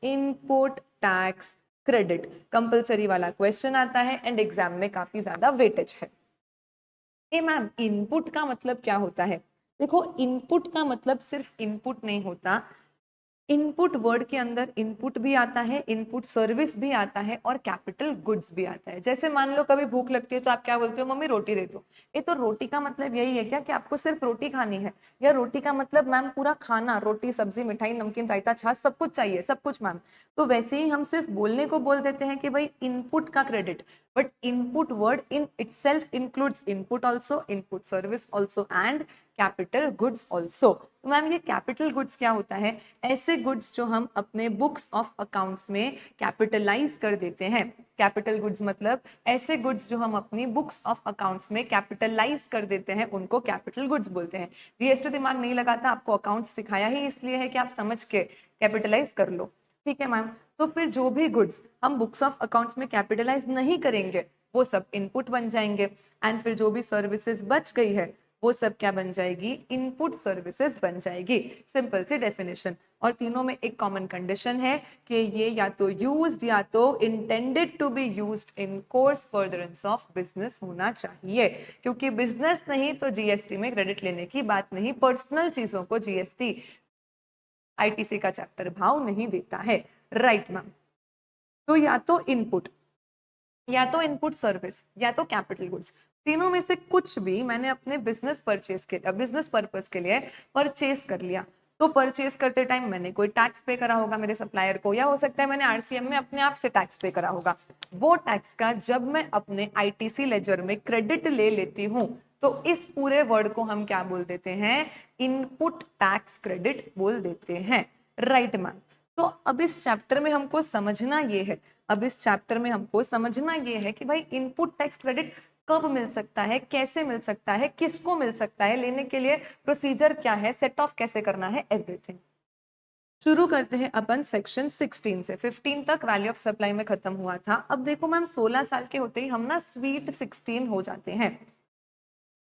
Input tax credit compulsory वाला question आता है एंड एग्जाम में काफी ज्यादा वेटेज है। ए मैम, इनपुट का मतलब क्या होता है? देखो, इनपुट का मतलब सिर्फ इनपुट नहीं होता। इनपुट वर्ड के अंदर इनपुट भी आता है, इनपुट सर्विस भी आता है और कैपिटल गुड्स भी आता है। जैसे मान लो कभी भूख लगती है तो आप क्या बोलते हो? मम्मी रोटी दे दो। ये तो रोटी का मतलब यही है क्या कि आपको सिर्फ रोटी खानी है? या रोटी का मतलब मैम पूरा खाना, रोटी सब्जी मिठाई नमकीन रायता छाछ सब कुछ चाहिए, सब कुछ मैम। तो वैसे ही हम सिर्फ बोलने को बोल देते हैं कि भाई इनपुट का credit, but input word in itself includes input also, input service also and capital goods also. तो मैम ये कैपिटल गुड्स क्या होता है? ऐसे गुड्स जो हम अपने बुक्स ऑफ अकाउंट्स में कैपिटलाइज कर देते हैं। कैपिटल गुड्स मतलब ऐसे गुड्स जो हम अपनी बुक्स ऑफ अकाउंट्स में कैपिटलाइज कर देते हैं, उनको कैपिटल गुड्स बोलते हैं। जीएसटी दिमाग नहीं लगाता, आपको अकाउंट्स सिखाया ही इसलिए है कि आप समझ के कैपिटलाइज कर लो। ठीक है मैम, तो फिर जो भी गुड्स हम बुक्स ऑफ अकाउंट्स में कैपिटलाइज नहीं करेंगे वो सब इनपुट बन जाएंगे, एंड फिर जो भी सर्विसेज बच गई है वो सब क्या बन जाएगी? इनपुट सर्विसेज बन जाएगी। सिंपल सी डेफिनेशन। और तीनों में एक कॉमन कंडीशन है कि ये या तो यूज्ड या तो intended to be used in course furtherance of business होना चाहिए, क्योंकि बिजनेस नहीं तो जीएसटी में क्रेडिट लेने की बात नहीं। पर्सनल चीजों को जीएसटी आईटीसी का चैप्टर भाव नहीं देता है। राइट मैम, तो या तो इनपुट, या तो इनपुट सर्विस, या तो कैपिटल गुड्स, तीनों में से कुछ भी मैंने अपने बिजनेस परचेज के बिजनेस पर्पस के लिए परचेज कर लिया। तो परचेज करते टाइम मैंने कोई टैक्स पे करा होगा मेरे सप्लायर को, या हो सकता है मैंने आरसीएम में अपने आप से टैक्स पे करा होगा। वो टैक्स का जब मैं अपने आईटीसी लेजर में क्रेडिट ले लेती हूँ तो इस पूरे वर्ड को हम क्या बोल देते हैं? इनपुट टैक्स क्रेडिट बोल देते हैं। राइट मैम, तो अब इस चैप्टर में हमको समझना ये है, अब इस चैप्टर में हमको समझना ये है कि भाई इनपुट टैक्स क्रेडिट कब मिल सकता है, कैसे मिल सकता है, किसको मिल सकता है, लेने के लिए प्रोसीजर क्या है, सेट ऑफ कैसे करना है, एवरीथिंग। शुरू करते हैं अपन सेक्शन 16 से। 15 तक वैल्यू ऑफ सप्लाई में खत्म हुआ था। अब देखो मैम, 16 साल के होते ही हम ना स्वीट 16 हो जाते हैं।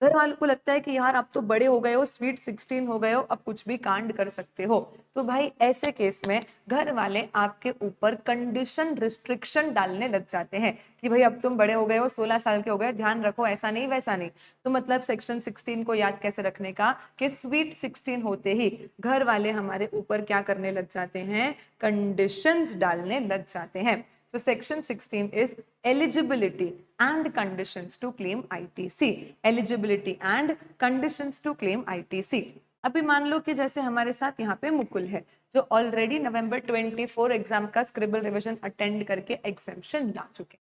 घर वालों को लगता है कि यार अब तो बड़े हो गए हो, स्वीट 16 हो गए हो, अब कुछ भी कांड कर सकते हो। तो भाई ऐसे केस में घर वाले आपके ऊपर कंडीशन रिस्ट्रिक्शन डालने लग जाते हैं कि भाई अब तुम बड़े हो गए हो, 16 साल के हो गए, ध्यान रखो, ऐसा नहीं वैसा नहीं। तो मतलब सेक्शन 16 को याद कैसे रखने का कि स्वीट 16 होते ही घर वाले हमारे ऊपर क्या करने लग जाते हैं? कंडीशंस डालने लग जाते हैं। So section 16 is eligibility and conditions to claim ITC. Eligibility and conditions to claim ITC. अभी मान लो कि जैसे हमारे साथ यहाँ पे मुकुल है जो ऑलरेडी नवंबर 24 एग्जाम का स्क्रिबल रिवीजन अटेंड करके एग्जामिशन ला चुके।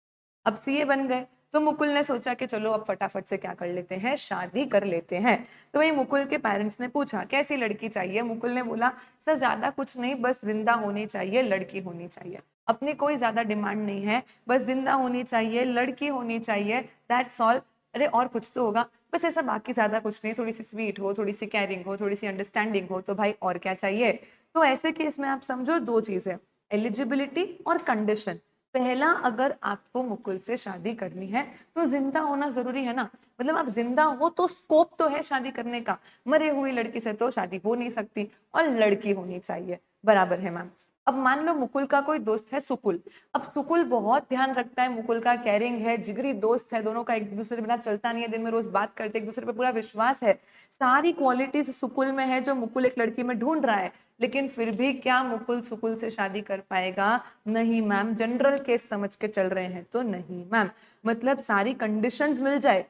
अब सीए बन गए तो मुकुल ने सोचा कि चलो अब फटाफट से क्या कर लेते हैं? शादी कर लेते हैं। तो वही मुकुल के पेरेंट्स ने पूछा कैसी लड़की चाहिए? मुकुल ने बोला सर ज्यादा कुछ नहीं, बस जिंदा होनी चाहिए, लड़की होनी चाहिए। अपनी कोई ज्यादा डिमांड नहीं है, बस जिंदा होनी चाहिए, लड़की होनी चाहिए, दैट्स ऑल। अरे और कुछ तो होगा? बस ऐसा बाकी ज्यादा कुछ नहीं, थोड़ी सी स्वीट हो, थोड़ी सी केयरिंग हो, थोड़ी सी अंडरस्टैंडिंग हो, तो भाई और क्या चाहिए? तो ऐसे केस में आप समझो दो चीजें, एलिजिबिलिटी और कंडीशन। पहला, अगर आपको मुकुल से शादी करनी है तो जिंदा होना जरूरी है ना, मतलब आप जिंदा हो तो स्कोप तो है शादी करने का। मरे हुई लड़की से तो शादी हो नहीं सकती, और लड़की होनी चाहिए, बराबर है मैम। अब मान लो मुकुल का कोई दोस्त है सुकुल। अब सुकुल बहुत ध्यान रखता है मुकुल का, कैरिंग है, जिगरी दोस्त है, दोनों का एक दूसरे के बिना चलता नहीं है, दिन में रोज बात करते, एक दूसरे पे पूरा विश्वास है। सारी क्वालिटीज सुकुल में है जो मुकुल एक लड़की में ढूंढ रहा है। लेकिन फिर भी क्या मुकुल सुकुल से शादी कर पाएगा? नहीं मैम, जनरल केस समझ के चल रहे हैं तो नहीं मैम। मतलब सारी कंडीशंस मिल जाए,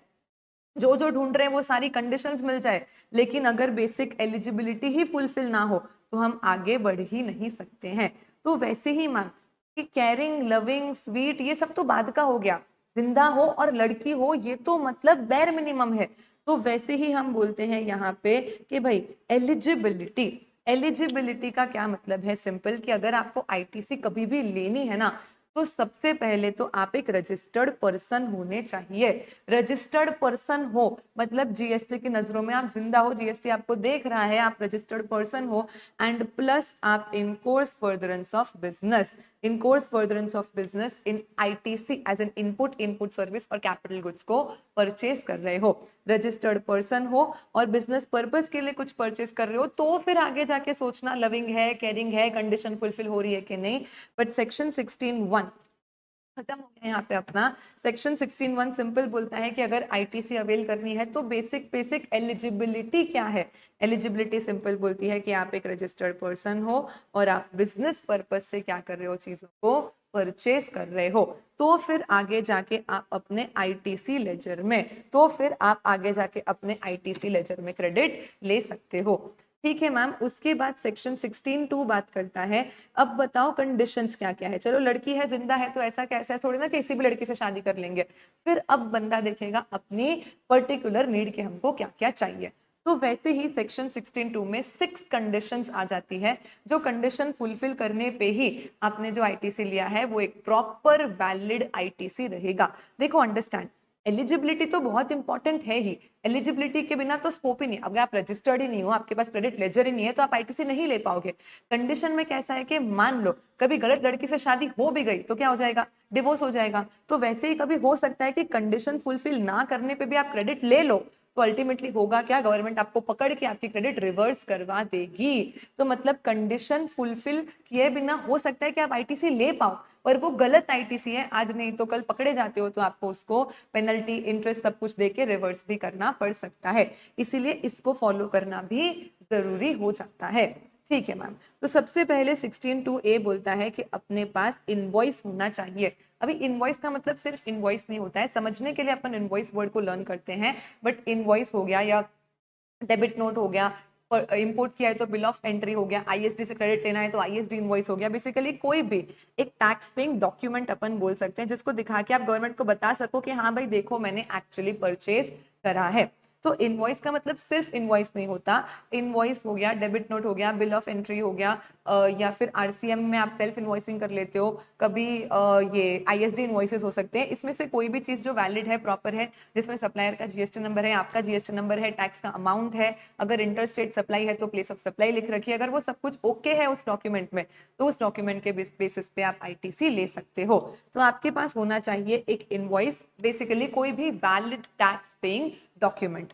जो जो ढूंढ रहे हैं वो सारी कंडीशंस मिल जाए, लेकिन अगर बेसिक एलिजिबिलिटी ही फुलफिल ना हो तो हम आगे बढ़ ही नहीं सकते हैं। तो वैसे ही मैम कि कैरिंग, लविंग, स्वीट ये सब तो बाद का हो गया, जिंदा हो और लड़की हो ये तो मतलब बेर मिनिमम है। तो वैसे ही हम बोलते हैं यहाँ पे कि भाई एलिजिबिलिटी। एलिजिबिलिटी का क्या मतलब है? सिंपल कि अगर आपको आईटीसी कभी भी लेनी है ना तो सबसे पहले तो आप एक रजिस्टर्ड पर्सन होने चाहिए। रजिस्टर्ड पर्सन हो मतलब जीएसटी की नजरों में आप जिंदा हो, जीएसटी आपको देख रहा है, आप रजिस्टर्ड पर्सन हो, एंड प्लस आप in course furtherance of business, in course furtherance of business in ITC as an input service और कैपिटल गुड्स को परचेज कर रहे हो, रजिस्टर्ड पर्सन हो और बिजनेस पर्पस के लिए कुछ परचेज कर रहे हो, तो फिर आगे जाके सोचना लविंग है, केयरिंग है, कंडीशन फुलफिल हो रही है कि नहीं। बट सेक्शन 16(1) खत्म हो गया यहाँ पे अपना। सेक्शन 16(1) सिंपल बोलता है कि अगर आईटीसी अवेल करनी है तो बेसिक एलिजिबिलिटी क्या है। एलिजिबिलिटी सिंपल बोलती है कि आप एक रजिस्टर्ड पर्सन हो और आप बिजनेस पर्पस से क्या कर रहे हो, चीजों को परचेज कर रहे हो, तो फिर आगे जाके आप अपने आईटीसी लेजर में, तो फिर आप आगे जाके अपने आईटीसी लेजर में क्रेडिट ले सकते हो। ठीक है मैम। उसके बाद सेक्शन 16(2) बात करता है, अब बताओ कंडीशंस क्या क्या है। चलो लड़की है, जिंदा है, तो ऐसा कैसा है, थोड़ी ना किसी भी लड़की से शादी कर लेंगे। फिर अब बंदा देखेगा अपनी पर्टिकुलर नीड के हमको क्या क्या चाहिए। तो वैसे ही सेक्शन 16(2) में 6 कंडीशंस आ जाती है, जो कंडीशन फुलफिल करने पे ही आपने जो आईटीसी लिया है वो एक प्रॉपर वैलिड आईटीसी रहेगा। देखो अंडरस्टैंड, एलिजिबिलिटी तो बहुत इंपॉर्टेंट है ही, एलिजिबिलिटी के बिना तो स्कोप ही नहीं। अगर आप रजिस्टर्ड ही नहीं हो, आपके पास क्रेडिट लेजर ही नहीं है, तो आप आईटीसी नहीं ले पाओगे। कंडीशन में कैसा है कि मान लो कभी गलत लड़की से शादी हो भी गई तो क्या हो जाएगा, डिवोर्स हो जाएगा। तो वैसे ही कभी हो सकता है कि कंडीशन फुलफिल ना करने पे भी आप क्रेडिट ले लो, तो अल्टीमेटली होगा क्या, गवर्नमेंट आपको पकड़ के आपकी क्रेडिट रिवर्स करवा देगी। तो मतलब कंडीशन फुलफिल किए बिना हो सकता है कि आप आईटीसी ले पाओ, पर वो गलत आईटीसी है, आज नहीं तो कल पकड़े जाते हो तो आपको उसको पेनल्टी, इंटरेस्ट सब कुछ देके रिवर्स भी करना पड़ सकता है। इसीलिए इसको फॉलो करना भी जरूरी हो जाता है। ठीक है मैम। तो सबसे पहले 16(2)(a) बोलता है कि अपने पास इनवॉइस होना चाहिए। अभी इनवॉइस का मतलब सिर्फ इनवॉइस नहीं होता है, समझने के लिए अपन इनवॉइस वर्ड को लर्न करते हैं, बट इनवॉइस हो गया या डेबिट नोट हो गया, इंपोर्ट किया है तो बिल ऑफ एंट्री हो गया, आईएसडी से क्रेडिट लेना है तो आईएसडी इनवॉइस हो गया। बेसिकली कोई भी एक टैक्स पेइंग डॉक्यूमेंट अपन बोल सकते हैं, जिसको दिखा के आप गवर्नमेंट को बता सको कि हाँ भाई देखो मैंने एक्चुअली परचेज करा है। तो इनवॉइस का मतलब सिर्फ इनवॉइस नहीं होता, इनवॉइस हो गया, डेबिट नोट हो गया, बिल ऑफ एंट्री हो गया, या फिर आरसीएम में आप सेल्फ इनवॉइसिंग कर लेते हो, कभी ये आईएसडी इनवॉइसेस हो सकते हैं। इसमें से कोई भी चीज जो वैलिड है, प्रॉपर है, जिसमें सप्लायर का जीएसटी नंबर है, आपका जीएसटी नंबर है, टैक्स का अमाउंट है, अगर इंटर स्टेट सप्लाई है तो प्लेस ऑफ सप्लाई लिख रखी है, अगर वो सब कुछ ओके है उस डॉक्यूमेंट में, तो उस डॉक्यूमेंट के बेसिस पे आप आईटीसी ले सकते हो। तो आपके पास होना चाहिए एक इनवॉइस, बेसिकली कोई भी वैलिड टैक्स पेइंग डॉक्यूमेंट।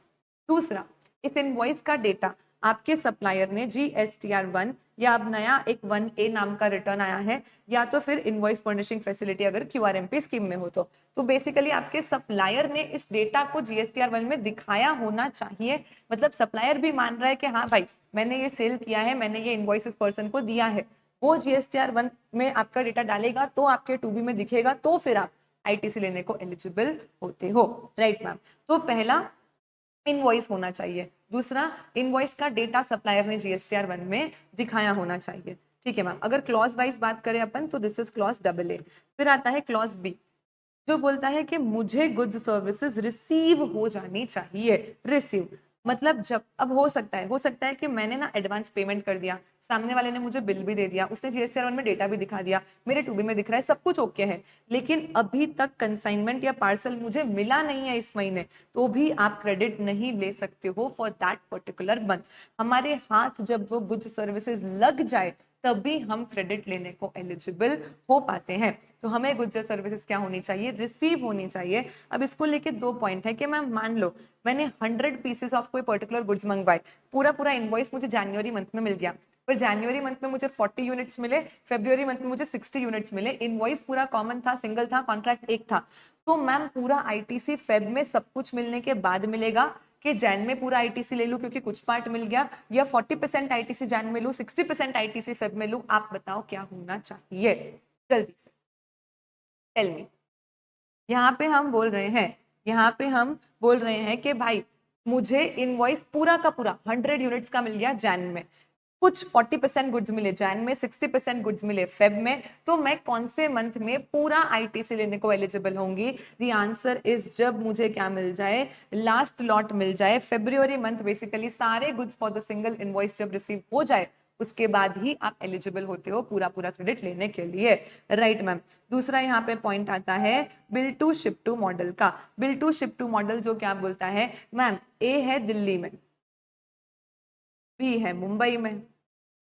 दूसरा, इस इनवॉइस का डेटा आपके सप्लायर ने GSTR 1 या अब नया एक 1A नाम का रिटर्न आया है, या तो फिर इनवॉइस फर्निशिंग फैसिलिटी अगर QRMP स्कीम में हो तो बेसिकली आपके सप्लायर ने इस डेटा को GSTR 1 में दिखाया होना चाहिए। मतलब सप्लायर भी मान रहा है कि हाँ भाई मैंने ये सेल किया है, मैंने ये इनवॉइस इस पर्सन को दिया है, वो GSTR 1 में आपका डेटा डालेगा तो आपके 2B में दिखेगा, तो फिर आप आईटीसी लेने को एलिजिबल होते हो। Right ma'am. तो पहला इनवॉइस होना चाहिए, दूसरा इनवॉइस का डेटा सप्लायर ने GSTR 1 में दिखाया होना चाहिए। ठीक है मैम। अगर क्लॉज वाइज बात करें अपन तो दिस इज क्लॉज AA। फिर आता है क्लॉज B, जो बोलता है कि मुझे गुड्स सर्विसेज रिसीव हो जानी चाहिए। रिसीव मतलब जब, अब हो सकता है कि मैंने ना एडवांस पेमेंट कर दिया, सामने वाले ने मुझे बिल भी दे दिया, उसने GSTR 1 में डेटा भी दिखा दिया, मेरे 2B में दिख रहा है, सब कुछ ओके है, लेकिन अभी तक कंसाइनमेंट या पार्सल मुझे मिला नहीं है इस महीने, तो भी आप क्रेडिट नहीं ले सकते हो फॉर दैट पर्टिकुलर मंथ। हमारे हाथ जब वो गुड्स सर्विसेज लग जाए तभी हम क्रेडिट लेने को एलिजिबल हो पाते हैं। तो हमें गुड्स सर्विसेज क्या होनी चाहिए, रिसीव होनी चाहिए। अब इसको लेके 2 पॉइंट है कि मैम मान लो मैंने 100 पीसेस ऑफ कोई पर्टिकुलर गुड्स मंगवाए, पूरा इनवॉइस मुझे जनवरी मंथ में मिल गया, पर जनवरी मंथ में मुझे 40 यूनिट्स मिले, फरवरी मंथ में मुझे 60 यूनिट्स मिले, इनवॉइस पूरा कॉमन था, सिंगल था, कॉन्ट्रैक्ट एक था, तो मैम पूरा आईटीसी फेब में सब कुछ मिलने के बाद मिलेगा कि जैन में पूरा आईटीसी ले लूं क्योंकि कुछ पार्ट मिल गया, या 40% आईटीसी जैन में लूं, 60% आईटीसी फेब में लूं? आप बताओ क्या होना चाहिए, जल्दी से टेल मी। यहाँ पे हम बोल रहे हैं कि भाई मुझे इनवॉइस पूरा का पूरा 100 यूनिट्स का मिल गया जैन में, कुछ 40% गुड्स मिले जैन में, 60% गुड्स मिले फेब में, तो मैं कौन से मंथ में पूरा आईटीसी लेने को एलिजिबल होंगी? द आंसर इज जब मुझे क्या मिल जाए, लास्ट लॉट मिल जाए, फरवरी मंथ बेसिकली सारे goods for the single invoice जब रिसीव हो जाए, उसके बाद ही आप एलिजिबल होते हो पूरा पूरा क्रेडिट लेने के लिए, राइट मैम। दूसरा यहाँ पे पॉइंट आता है bill to ship to model का। Bill to ship to model जो क्या बोलता है मैम, ए है दिल्ली में, बी है मुंबई में।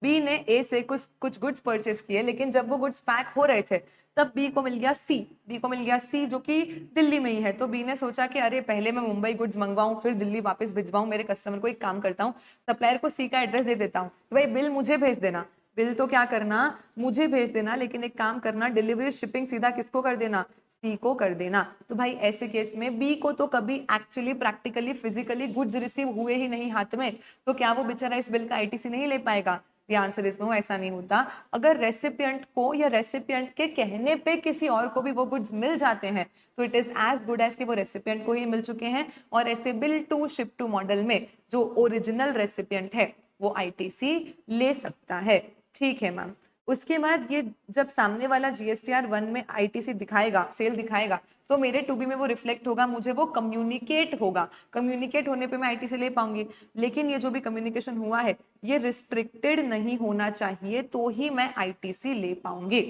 बी ने ए से कुछ कुछ गुड्स परचेस किए, लेकिन जब वो गुड्स पैक हो रहे थे तब बी को मिल गया सी। बी को मिल गया सी जो कि दिल्ली में ही है। तो बी ने सोचा कि अरे पहले मैं मुंबई गुड्स मंगवाऊं फिर दिल्ली वापस भिजवाऊं मेरे कस्टमर को, एक काम करता हूँ सप्लायर को सी का एड्रेस दे देता हूँ, भाई बिल मुझे भेज देना। बिल तो क्या करना, मुझे भेज देना, लेकिन एक काम करना डिलीवरी शिपिंग सीधा किसको कर देना, सी को कर देना। तो भाई ऐसे केस में बी को तो कभी actually practically physically goods receive हुए ही नहीं हाथ में, तो क्या वो बेचारा इस बिल का आईटीसी नहीं ले पाएगा? द आंसर इज नो, ऐसा नहीं होता। अगर रेसिपिएंट को या रेसिपिएंट के कहने पे किसी और को भी वो गुड्स मिल जाते हैं तो it is as good as कि वो रेसिपिएंट को ही मिल चुके हैं, और ऐसे bill to ship to model में जो ओरिजिनल रेसिपिएंट है वो आईटीसी ले सकता है। ठीक है मैम। उसके बाद ये जब सामने वाला जीएसटीआर 1 में आईटीसी दिखाएगा, सेल दिखाएगा, तो मेरे टू बी में वो रिफ्लेक्ट होगा, मुझे वो कम्युनिकेट होगा। कम्युनिकेट होने पे मैं आईटीसी ले पाऊंगी, लेकिन ये जो भी कम्युनिकेशन हुआ है ये रिस्ट्रिक्टेड नहीं होना चाहिए तो ही मैं आईटीसी ले पाऊंगी।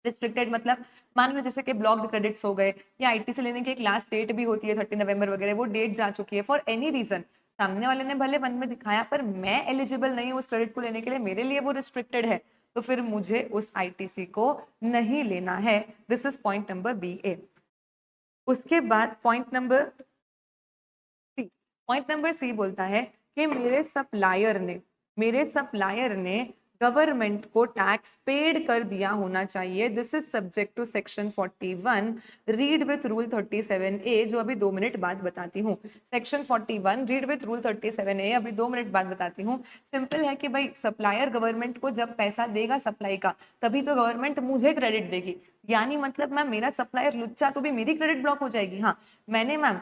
रिस्ट्रिक्टेड मतलब मान लो जैसे कि ब्लॉक्ड क्रेडिट्स हो गए, या आईटीसी लेने की एक लास्ट डेट भी होती है 30 नवंबर वगैरह, वो डेट जा चुकी है फॉर एनी रीजन, सामने वाले ने भले 1 में दिखाया पर मैं एलिजिबल नहीं हूँ उस क्रेडिट को लेने के लिए, मेरे लिए वो रिस्ट्रिक्टेड है, तो फिर मुझे उस आईटीसी को नहीं लेना है। This is point number B A. उसके बाद point number C. Point number C बोलता है कि मेरे सप्लायर ने गवर्नमेंट को टैक्स पेड कर दिया होना चाहिए। This is subject to section 41, read with rule 37A, जो अभी 2 मिनट बाद बताती हूँ। Section 41 read with rule 37A, अभी 2 मिनट बाद बताती हूँ। सिंपल है कि भाई सप्लायर गवर्नमेंट को जब पैसा देगा सप्लाई का, तभी तो गवर्नमेंट मुझे क्रेडिट देगी। यानी मतलब मैम मेरा सप्लायर लुच्चा तो भी मेरी क्रेडिट ब्लॉक हो जाएगी? हाँ, मैंने मैम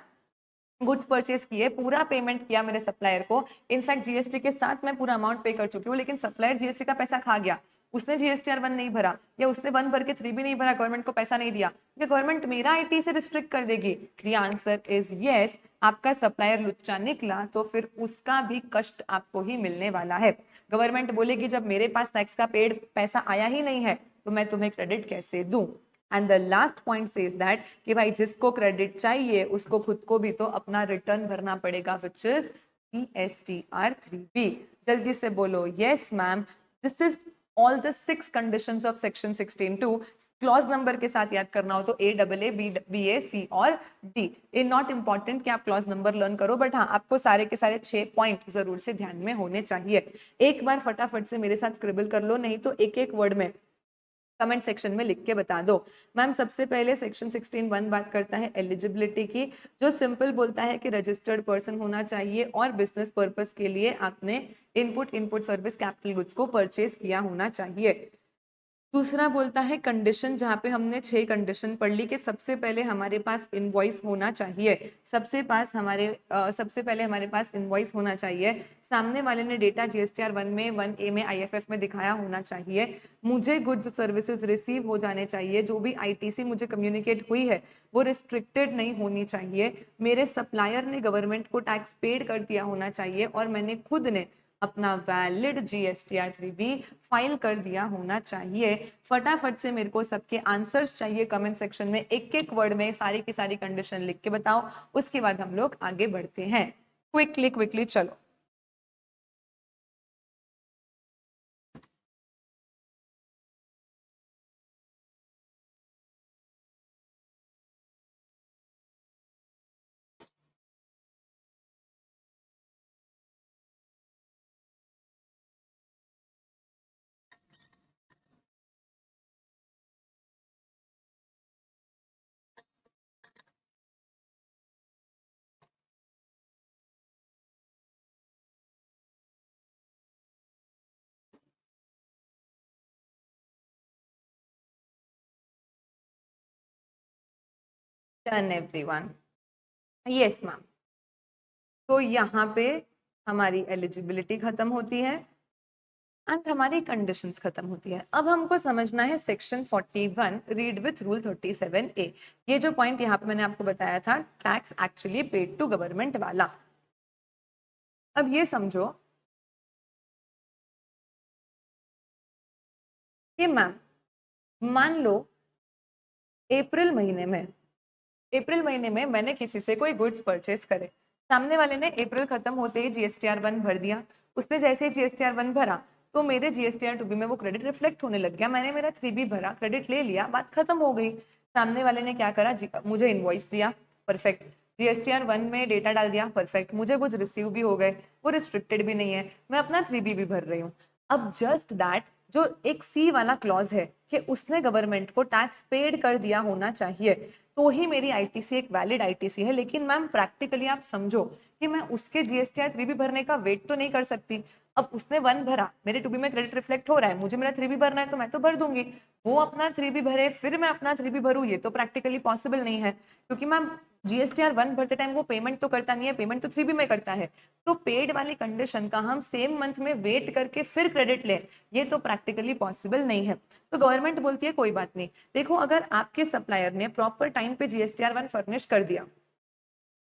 गुड्स परचेज किए, पूरा पेमेंट किया मेरे सप्लायर को, इनफैक्ट जीएसटी के साथ मैं पूरा अमाउंट पे कर चुकी हूँ, लेकिन सप्लायर जीएसटी का पैसा खा गया, उसने जीएसटीआर 1 नहीं भरा, या उसने 1 भर के 3 भी नहीं भरा, गवर्नमेंट को पैसा नहीं दिया, क्या गवर्नमेंट मेरा आईटी से रिस्ट्रिक्ट कर देगी? The answer is yes. आपका सप्लायर लुच्चा निकला तो फिर उसका भी कष्ट आपको ही मिलने वाला है। गवर्नमेंट बोलेगी जब मेरे पास टैक्स का पेड पैसा आया ही नहीं है तो मैं तुम्हें क्रेडिट कैसे दूं? And the last point says that कि भाई जिसको क्रेडिट चाहिए उसको खुद को भी तो अपना रिटर्न भरना पड़ेगा, विच इज जीएसटीआर 3B। जल्दी से बोलो yes ma'am. This is all the 6 conditions of section 16(2). Clause number के साथ याद करना हो तो A, AA, B, A, C और D। ये नॉट इंपॉर्टेंट कि आप क्लॉज नंबर लर्न करो, बट हाँ आपको सारे के सारे 6 पॉइंट जरूर से ध्यान में होने चाहिए। एक बार फटाफट से मेरे साथ स्क्रिबल कर लो, नहीं तो एक एक वर्ड में कमेंट सेक्शन में लिख के बता दो। मैम सबसे पहले सेक्शन 16(1) बात करता है एलिजिबिलिटी की, जो सिंपल बोलता है कि रजिस्टर्ड पर्सन होना चाहिए और बिजनेस पर्पस के लिए आपने इनपुट सर्विस कैपिटल गुड्स को परचेज किया होना चाहिए। दूसरा बोलता है कंडीशन, जहाँ पे हमने 6 कंडीशन पढ़ ली कि सबसे पहले हमारे पास इनवॉइस होना चाहिए, सबसे पहले हमारे पास इनवॉइस होना चाहिए, सामने वाले ने डेटा जीएसटीआर 1 में 1A में आईएफएफ में दिखाया होना चाहिए, मुझे गुड्स सर्विसेज रिसीव हो जाने चाहिए, जो भी आईटीसी मुझे कम्युनिकेट हुई है वो रिस्ट्रिक्टेड नहीं होनी चाहिए, मेरे सप्लायर ने गवर्नमेंट को टैक्स पेड कर दिया होना चाहिए, और मैंने खुद ने अपना वैलिड जीएसटीआर 3B फाइल कर दिया होना चाहिए। फटाफट से मेरे को सबके आंसर्स चाहिए कमेंट सेक्शन में, एक एक वर्ड में सारी की सारी कंडीशन लिख के बताओ, उसके बाद हम लोग आगे बढ़ते हैं। क्विकली चलो। Done everyone. Yes ma'am. तो यहाँ पे हमारी एलिजिबिलिटी खत्म होती है एंड हमारी कंडीशंस खत्म होती है। अब हमको समझना है section 41 read with rule 37A। ये जो पॉइंट यहाँ पे मैंने आपको बताया था tax actually paid to government वाला, अब ये समझो कि मैम मान लो अप्रैल महीने में मैंने किसी से कोई गुड्स परचेस करे, सामने वाले ने अप्रैल खत्म होते ही GSTR1 भर दिया, उसने जैसे ही GSTR1 भरा तो मेरे GSTR2B में वो क्रेडिट रिफ्लेक्ट होने लग गया, मैंने मेरा 3B भरा, क्रेडिट ले लिया, बात खत्म हो गई। सामने वाले ने क्या करा, मुझे इनवॉइस दिया, परफेक्ट, GSTR1 में डेटा डाल दिया, परफेक्ट, मुझे कुछ रिसीव भी हो गए, वो रिस्ट्रिक्टेड भी नहीं है, मैं अपना 3B भी भर रही हूँ। अब जस्ट दैट जो एक सी वाला क्लॉज है कि उसने गवर्नमेंट को टैक्स पेड कर दिया होना चाहिए, तो ही मेरी आईटीसी एक वैलिड आईटीसी है। लेकिन मैम प्रैक्टिकली आप समझो कि मैं उसके GSTR3 भी भरने का वेट तो नहीं कर सकती। अब उसने 1 भरा, मेरे 2B में क्रेडिट रिफ्लेक्ट हो रहा है, मुझे मेरा 3B भरना है तो मैं तो भर दूंगी, वो अपना 3B भरे फिर मैं अपना 3B भरूँ, ये तो प्रैक्टिकली पॉसिबल नहीं है, क्योंकि मैम GSTR1 भरते टाइम वो पेमेंट तो करता नहीं है, पेमेंट तो 3B में करता है। तो पेड वाली कंडीशन का हम सेम मंथ में वेट करके फिर क्रेडिट लें, ये तो प्रैक्टिकली पॉसिबल नहीं है। तो गवर्नमेंट बोलती है कोई बात नहीं, देखो अगर आपके सप्लायर ने प्रॉपर टाइम पे GSTR1 फर्निश कर दिया,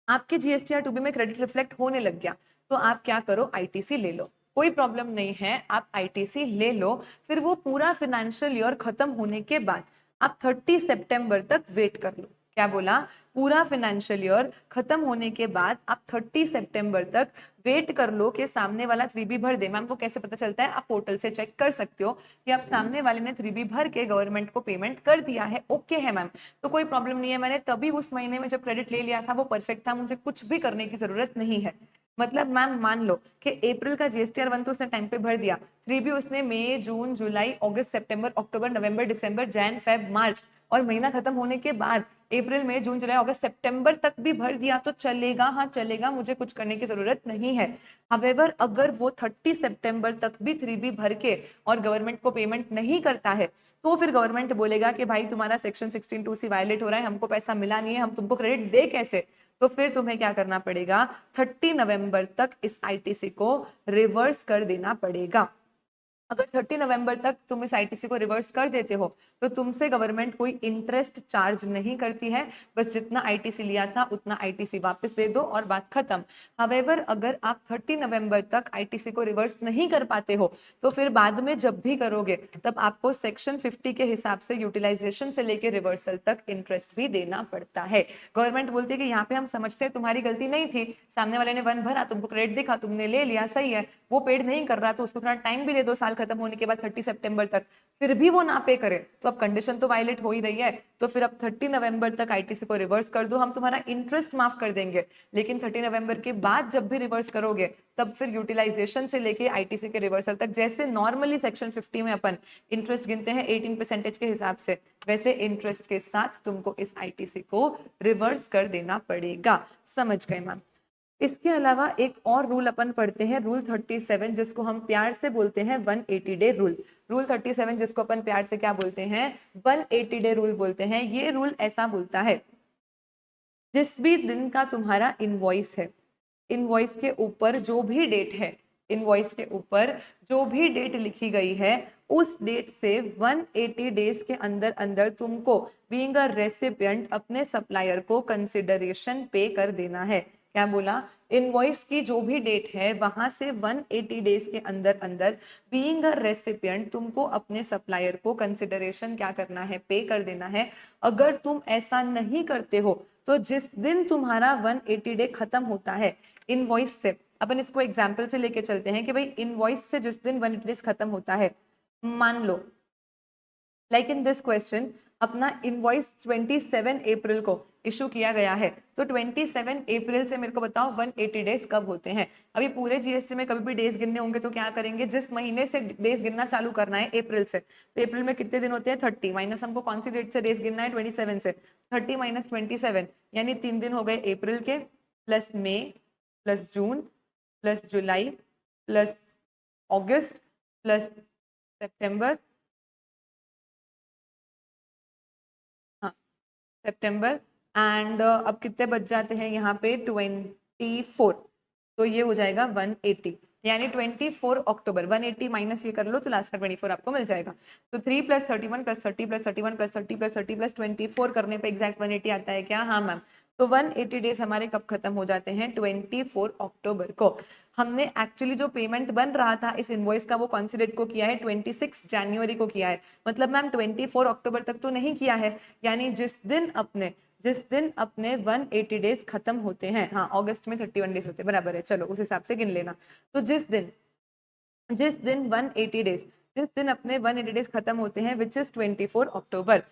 आपके GSTR2B में क्रेडिट रिफ्लेक्ट होने लग गया, तो आप क्या करो, आईटीसी ले लो, कोई प्रॉब्लम नहीं है, आप आईटीसी ले लो। फिर वो पूरा फाइनेंशियल ईयर खत्म होने के बाद आप 30 सितंबर तक वेट कर लो। क्या बोला, पूरा फाइनेंशियल ईयर खत्म होने के बाद आप 30 सितंबर तक वेट कर लो कि सामने वाला 3B भर दे। मैम वो कैसे पता चलता है, आप पोर्टल से चेक कर सकते हो कि आप सामने वाले ने 3B भर के गवर्नमेंट को पेमेंट कर दिया है, ओके है मैम, तो कोई प्रॉब्लम नहीं है, मैंने तभी उस महीने में जब क्रेडिट ले लिया था वो परफेक्ट था, मुझे कुछ भी करने की जरूरत नहीं है। मतलब मैम मान लो कि अप्रैल का GSTR1 तो उसने टाइम पे भर दिया, 3B उसने मई, जून, जुलाई, अगस्त, सितंबर, अक्टूबर, नवंबर, दिसंबर, जैन, फेब, मार्च और महीना खत्म होने के बाद अप्रैल, मई, जून, जुलाई, अगस्त, सितंबर तक भी भर दिया तो चलेगा, हाँ चलेगा, मुझे कुछ करने की जरूरत नहीं है। हावेवर अगर वो 30 सितंबर तक भी 3B भर के और गवर्नमेंट को पेमेंट नहीं करता है, तो फिर गवर्नमेंट बोलेगा कि भाई तुम्हारा सेक्शन 16(2)C वायलेट हो रहा है, हमको पैसा मिला नहीं है, हम तुमको क्रेडिट दे कैसे। तो फिर तुम्हें क्या करना पड़ेगा, 30 नवंबर तक इस आईटीसी को रिवर्स कर देना पड़ेगा। अगर 30 नवंबर तक तुम इस आईटीसी को रिवर्स कर देते हो तो तुमसे गवर्नमेंट कोई इंटरेस्ट चार्ज नहीं करती है, बस जितना आईटीसी लिया था उतना आईटीसी वापस दे दो और बात खत्म। हावेवर अगर आप 30 नवंबर तक आईटीसी को रिवर्स नहीं कर पाते हो तो फिर बाद में जब भी करोगे तब आपको सेक्शन 50 के हिसाब से यूटिलाइजेशन से लेकर रिवर्सल तक इंटरेस्ट भी देना पड़ता है। गवर्नमेंट बोलती है कि यहाँ पे हम समझते हैं तुम्हारी गलती नहीं थी, सामने वाले ने 1 भरा, तुमको क्रेडिट दिखा, तुमने ले लिया, सही है, वो पेड नहीं कर रहा तो उसको थोड़ा टाइम भी दे दो, साल खत्म होने के बाद 30 सितंबर तक, फिर भी वो ना पे करे तो अब कंडीशन तो वायलेट हो ही रही है, तो फिर अब 30 नवंबर तक आईटीसी को रिवर्स कर दो, हम तुम्हारा इंटरेस्ट माफ कर देंगे। लेकिन 30 नवंबर के बाद जब भी रिवर्स करोगे तब फिर यूटिलाइजेशन से लेके आईटीसी के रिवर्सल तक, जैसे नॉर्मली सेक्शन 50 में अपन इंटरेस्ट गिनते हैं 18% के हिसाब से, वैसे इंटरेस्ट के साथ तुमको इस आईटीसी को रिवर्स कर देना पड़ेगा। समझ गए मैम। इसके अलावा एक और रूल अपन पढ़ते हैं, रूल 37, जिसको हम प्यार से बोलते हैं 180 डे रूल। रूल 37 जिसको अपन प्यार से क्या बोलते हैं, 180 डे रूल बोलते हैं। ये रूल ऐसा बोलता है, जिस भी दिन का तुम्हारा इनवॉइस है, इनवॉइस के ऊपर जो भी डेट है, इनवॉइस के ऊपर जो भी डेट लिखी गई है उस डेट से 180 डेज के अंदर अंदर तुमको बीइंग अ रेसिपिएंट अपने सप्लायर को कंसिडरेशन पे कर देना है। क्या बोला, इनवॉइस की जो भी डेट है वहां से 180 डेज के अंदर अंदर बीइंग अ रेसिपिएंट तुमको अपने सप्लायर को कंसिडरेशन क्या करना है, पे कर देना है। अगर तुम ऐसा नहीं करते हो तो जिस दिन तुम्हारा 180 डे खत्म होता है इनवॉइस से, अपन इसको एग्जाम्पल से लेके चलते हैं कि भाई इनवॉइस से जिस दिन 180 डेज खत्म होता है, मान लो लाइक इन दिस क्वेश्चन अपना इनवॉइस 27 अप्रैल को इशू किया गया है, तो 27 अप्रैल से मेरे को बताओ 180 डेज कब होते हैं। अभी पूरे जीएसटी में कभी भी डेज गिनने होंगे तो क्या करेंगे, जिस महीने से डेज गिनना चालू करना है अप्रैल से, तो अप्रैल में कितने दिन होते हैं 30 माइनस हमको कौन सी डेट से डेज गिनना है 27 से, 30 माइनस 27 यानी 3 दिन हो गए अप्रैल के, प्लस मई प्लस जून प्लस जुलाई प्लस अगस्त प्लस सितंबर, हाँ सितंबर एंड अब कितने बच जाते हैं यहाँ पे 24, तो ये हो जाएगा 180 यानी 24 अक्टूबर। 180 माइनस ये कर लो तो लास्ट का 24 आपको मिल जाएगा। तो 3 + 31 + 30 + 31 + 30 + 30 + 24 करने पे एग्जैक्ट 180 आता है क्या, हाँ मैम। तो 180 डेज हमारे कब खत्म हो जाते हैं, 24 अक्टूबर को। हमने एक्चुअली जो पेमेंट बन रहा था इस इनवॉइस का वो कौन सी डेट को किया है, 26 जनवरी को किया है। मतलब मैम 24 अक्टूबर तक तो नहीं किया है, यानी जिस दिन अपने 180 डेज खत्म होते हैं, हाँ अगस्त में 31 डेज होते हैं, बराबर है, चलो उस हिसाब से गिन लेना। तो जिस दिन 180 डेज, जिस दिन अपने 180 डेज खत्म होते हैं विच इज 24 अक्टूबर,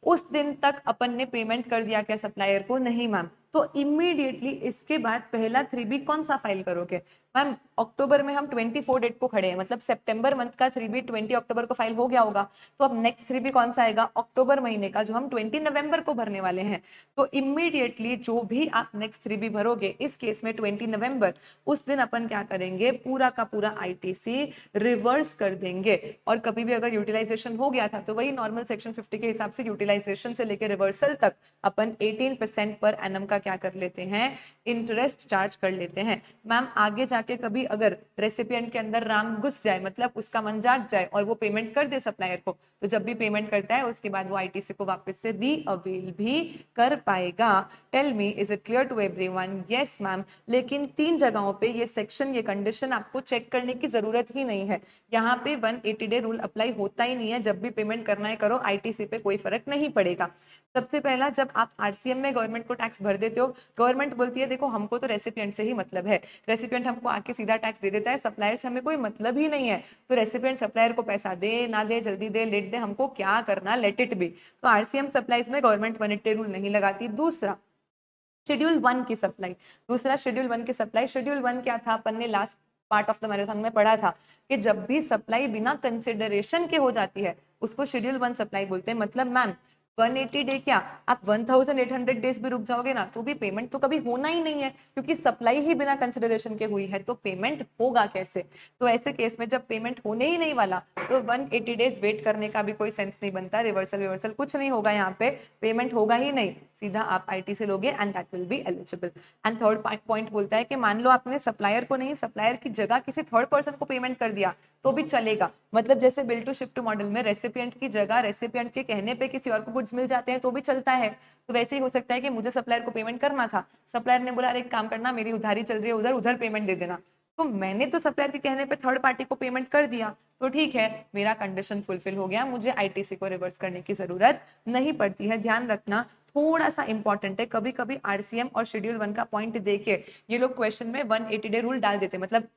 उस दिन तक अपन ने पेमेंट कर दिया क्या सप्लायर को, नहीं मैम। तो इमीडिएटली इसके बाद पहला 3B कौन सा फाइल करोगे मैम, अक्टूबर में हम 24 डेट को खड़े हैं, मतलब सितंबर मंथ का 3B 20 अक्टूबर को फाइल हो गया होगा, तो अब नेक्स्ट 3B कौन सा आएगा, अक्टूबर महीने का, जो हम 20 नवंबर को भरने वाले हैं। तो इमीडिएटली जो भी आप नेक्स्ट 3B भरोगे, इस केस में 20 नवंबर, उस दिन अपन क्या करेंगे, पूरा का पूरा ITC रिवर्स कर देंगे। और कभी भी अगर यूटिलाइजेशन हो गया था तो वही नॉर्मल सेक्शन 50 के हिसाब से यूटिलाइजेशन से लेकर रिवर्सल तक अपन 18% पर एनम का क्या कर लेते हैं, इंटरेस्ट चार्ज कर लेते हैं। मैम आगे जाके कभी अगर रेसिपिएंट के अंदर राम घुस जाए, मतलब उसका मन जाग जाए और वो पेमेंट कर दे सप्लायर को, तो जब भी पेमेंट करता है उसके बाद वो ITC को वापस से रीअवेल भी कर पाएगा। Tell me is it clear to everyone? Yes ma'am. लेकिन 3 जगहों पे ये सेक्शन, ये कंडीशन आपको चेक करने की जरूरत ही नहीं है। यहाँ पे 180 डे रूल अप्लाई होता ही नहीं है, जब भी पेमेंट करना है करो, ITC पे कोई फर्क नहीं पड़ेगा। सबसे पहला, जब आप RCM में गवर्नमेंट को टैक्स भर देते हो, गवर्नमेंट बोलती है देखो हमको तो रेसिपिएंट से ही मतलब है, रेसिपिएंट हमको आके सीधा टैक्स दे देता है, सप्लायर से हमें कोई मतलब ही नहीं है, तो रेसिपिएंट सप्लायर को पैसा दे ना दे, जल्दी दे लेट दे, हमको क्या करना, लेट इट बी। तो RCM सप्लाईज में गवर्नमेंट 180 रूल नहीं लगाती। दूसरा, शेड्यूल 1 की सप्लाई, दूसरा शेड्यूल 1 की सप्लाई, शेड्यूल 1 क्या था, अपन ने last part of the marathon में पढ़ा था कि जब भी सप्लाई बिना कंसिडरेशन के हो जाती है उसको शेड्यूल 1 सप्लाई बोलते हैं। मतलब मैम 180 डे क्या, आप 1800 डेज भी रुक जाओगे ना तो भी पेमेंट तो कभी होना ही नहीं है, क्योंकि सप्लाई ही बिना कंसिडरेशन के हुई है, तो पेमेंट होगा कैसे। तो ऐसे केस में जब पेमेंट होने ही नहीं वाला तो 180 डेज वेट करने का भी कोई सेंस नहीं बनता, रिवर्सल कुछ नहीं होगा, यहाँ पे पेमेंट होगा ही नहीं, सीधा आप ITC लोगे and that will be eligible. And third point बोलता है कि मान लो आपने सप्लायर को नहीं, सप्लायर की जगह किसी थर्ड पर्सन को पेमेंट कर दिया तो भी चलेगा। मतलब जैसे bill to ship to model में रेसिपिएंट की जगह रेसिपिएंट के कहने पे किसी और को गुड्स मिल जाते हैं तो भी चलता है। तो वैसे ही हो सकता है कि मुझे सप्लायर को पेमेंट करना था, सप्लायर ने बोला अरे एक काम करना, मेरी उधारी चल रही है उधर, उधर पेमेंट दे देना, तो मैंने तो सप्लायर के कहने पे थर्ड पार्टी को पेमेंट कर दिया, तो ठीक है मेरा कंडीशन फुलफिल हो गया, मुझे ITC को रिवर्स करने की जरूरत नहीं पड़ती है। ध्यान रखना थोड़ा सा इंपॉर्टेंट है, कभी कभी RCM और शेड्यूल 1 का पॉइंट देके ये लोग क्वेश्चन में 180 डे रूल डाल देते हैं, मतलब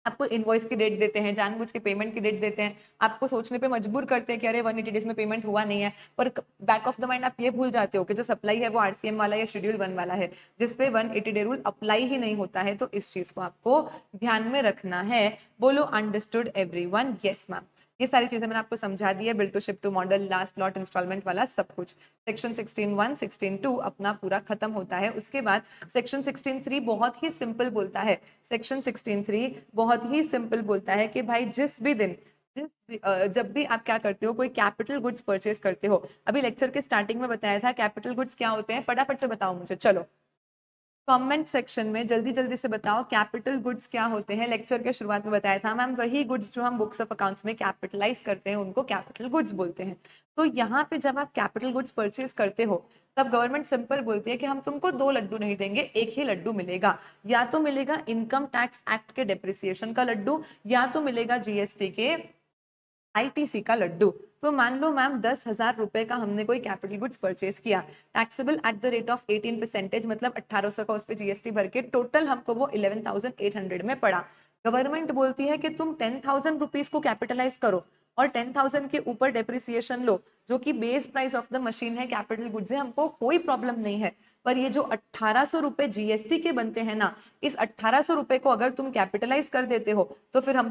आपको इनवॉइस की डेट देते हैं, जानबूझ के पेमेंट की डेट देते हैं, आपको सोचने पे मजबूर करते हैं कि अरे 180 डेज में पेमेंट हुआ नहीं है, पर बैक ऑफ द माइंड आप ये भूल जाते हो कि जो सप्लाई है वो RCM वाला या शेड्यूल 1 वाला है, जिसपे 180 डे रूल अप्लाई ही नहीं होता है। तो इस चीज को आपको ध्यान में रखना है। बोलो अंडरस्टूड एवरीवन? Yes ma'am. ये सारी चीजें मैंने आपको समझा दी है, bill to ship to model, last lot, instalment वाला सब कुछ। सेक्शन 16(1), 16(2) अपना पूरा खत्म होता है। उसके बाद सेक्शन 16(3) बहुत ही सिंपल बोलता है, सेक्शन 16(3) बहुत ही सिंपल बोलता है कि भाई जिस भी दिन जब भी आप क्या करते हो, कोई कैपिटल गुड्स परचेज करते हो, अभी लेक्चर के स्टार्टिंग में बताया था कैपिटल गुड्स क्या होते हैं, फटाफट से बताओ मुझे, चलो कमेंट सेक्शन में जल्दी जल्दी से बताओ कैपिटल गुड्स क्या होते हैं। लेक्चर के शुरुआत में बताया था मैम, वही गुड्स जो हम बुक्स ऑफ अकाउंट्स में कैपिटलाइज करते हैं उनको कैपिटल गुड्स बोलते हैं। तो यहाँ पे जब आप कैपिटल गुड्स परचेज करते हो तब गवर्नमेंट सिंपल बोलती है कि हम तुमको 2 लड्डू नहीं देंगे, एक ही लड्डू मिलेगा, या तो मिलेगा इनकम टैक्स एक्ट के डेप्रिसिएशन का लड्डू, या तो मिलेगा GST के ITC का लड्डू। तो मान लो मैम 10,000 रुपए का हमने कोई कैपिटल गुड्स परचेज किया, taxable at the rate of 18%, मतलब 1800 का उस पर GST भर के टोटल हमको वो 11,800 में पड़ा। गवर्नमेंट बोलती है कि तुम 10,000 रुपीज को कैपिटलाइज करो और 10,000 के ऊपर डेप्रिसिएशन लो, जो कि base price of the machine है, कैपिटल गुड्स है, हमको कोई प्रॉब्लम नहीं है। पर ये जो 1800 रुपए GST के बनते हैं ना, इस 1800 रुपए को अगर तुम कैपिटलाइज कर देते हो तो फिर हम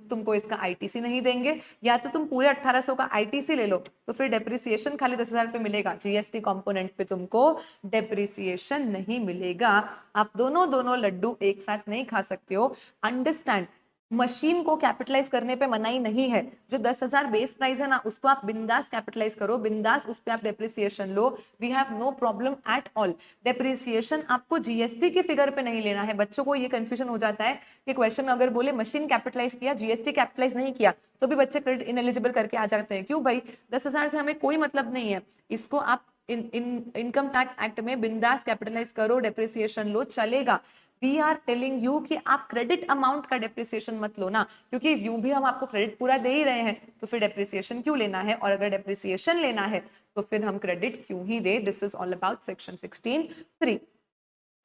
तुमको इसका ITC नहीं देंगे, या तो तुम पूरे 1800 का ITC ले लो तो फिर डेप्रिसिएशन खाली 10,000 पे मिलेगा, GST कंपोनेंट पे तुमको डेप्रिसिएशन नहीं मिलेगा। आप दोनों लड्डू एक साथ नहीं खा सकते हो। अंडरस्टैंड, मशीन को कैपिटलाइज करने पे मनाही नहीं है, जो 10,000 बेस प्राइस है ना उसको आप बिंदास कैपिटलाइज करो, बिंदास उस पे आप डेप्रिसिएशन लो, we have no problem at all. Depreciation आपको GST के फिगर पे नहीं लेना है। बच्चों को ये कंफ्यूजन हो जाता है कि क्वेश्चन अगर बोले मशीन कैपिटलाइज किया, GST कैपिटलाइज नहीं किया, तो भी बच्चे क्रेडिट इनएलिजिबल करके आ जाते हैं। क्यों भाई, 10,000 से हमें कोई मतलब नहीं है, इसको आप इनकम टैक्स एक्ट में बिंदास कैपिटलाइज करो, डेप्रिसिएशन लो, चलेगा। वी आर टेलिंग यू कि आप क्रेडिट अमाउंट का डेप्रिसिएशन मत लो ना, क्योंकि यूं भी हम आपको क्रेडिट पूरा दे ही रहे हैं, तो फिर डेप्रिसिएशन क्यों लेना है, और अगर डेप्रिसिएशन लेना है तो फिर हम क्रेडिट क्यों ही दे। This is all about section 16(3).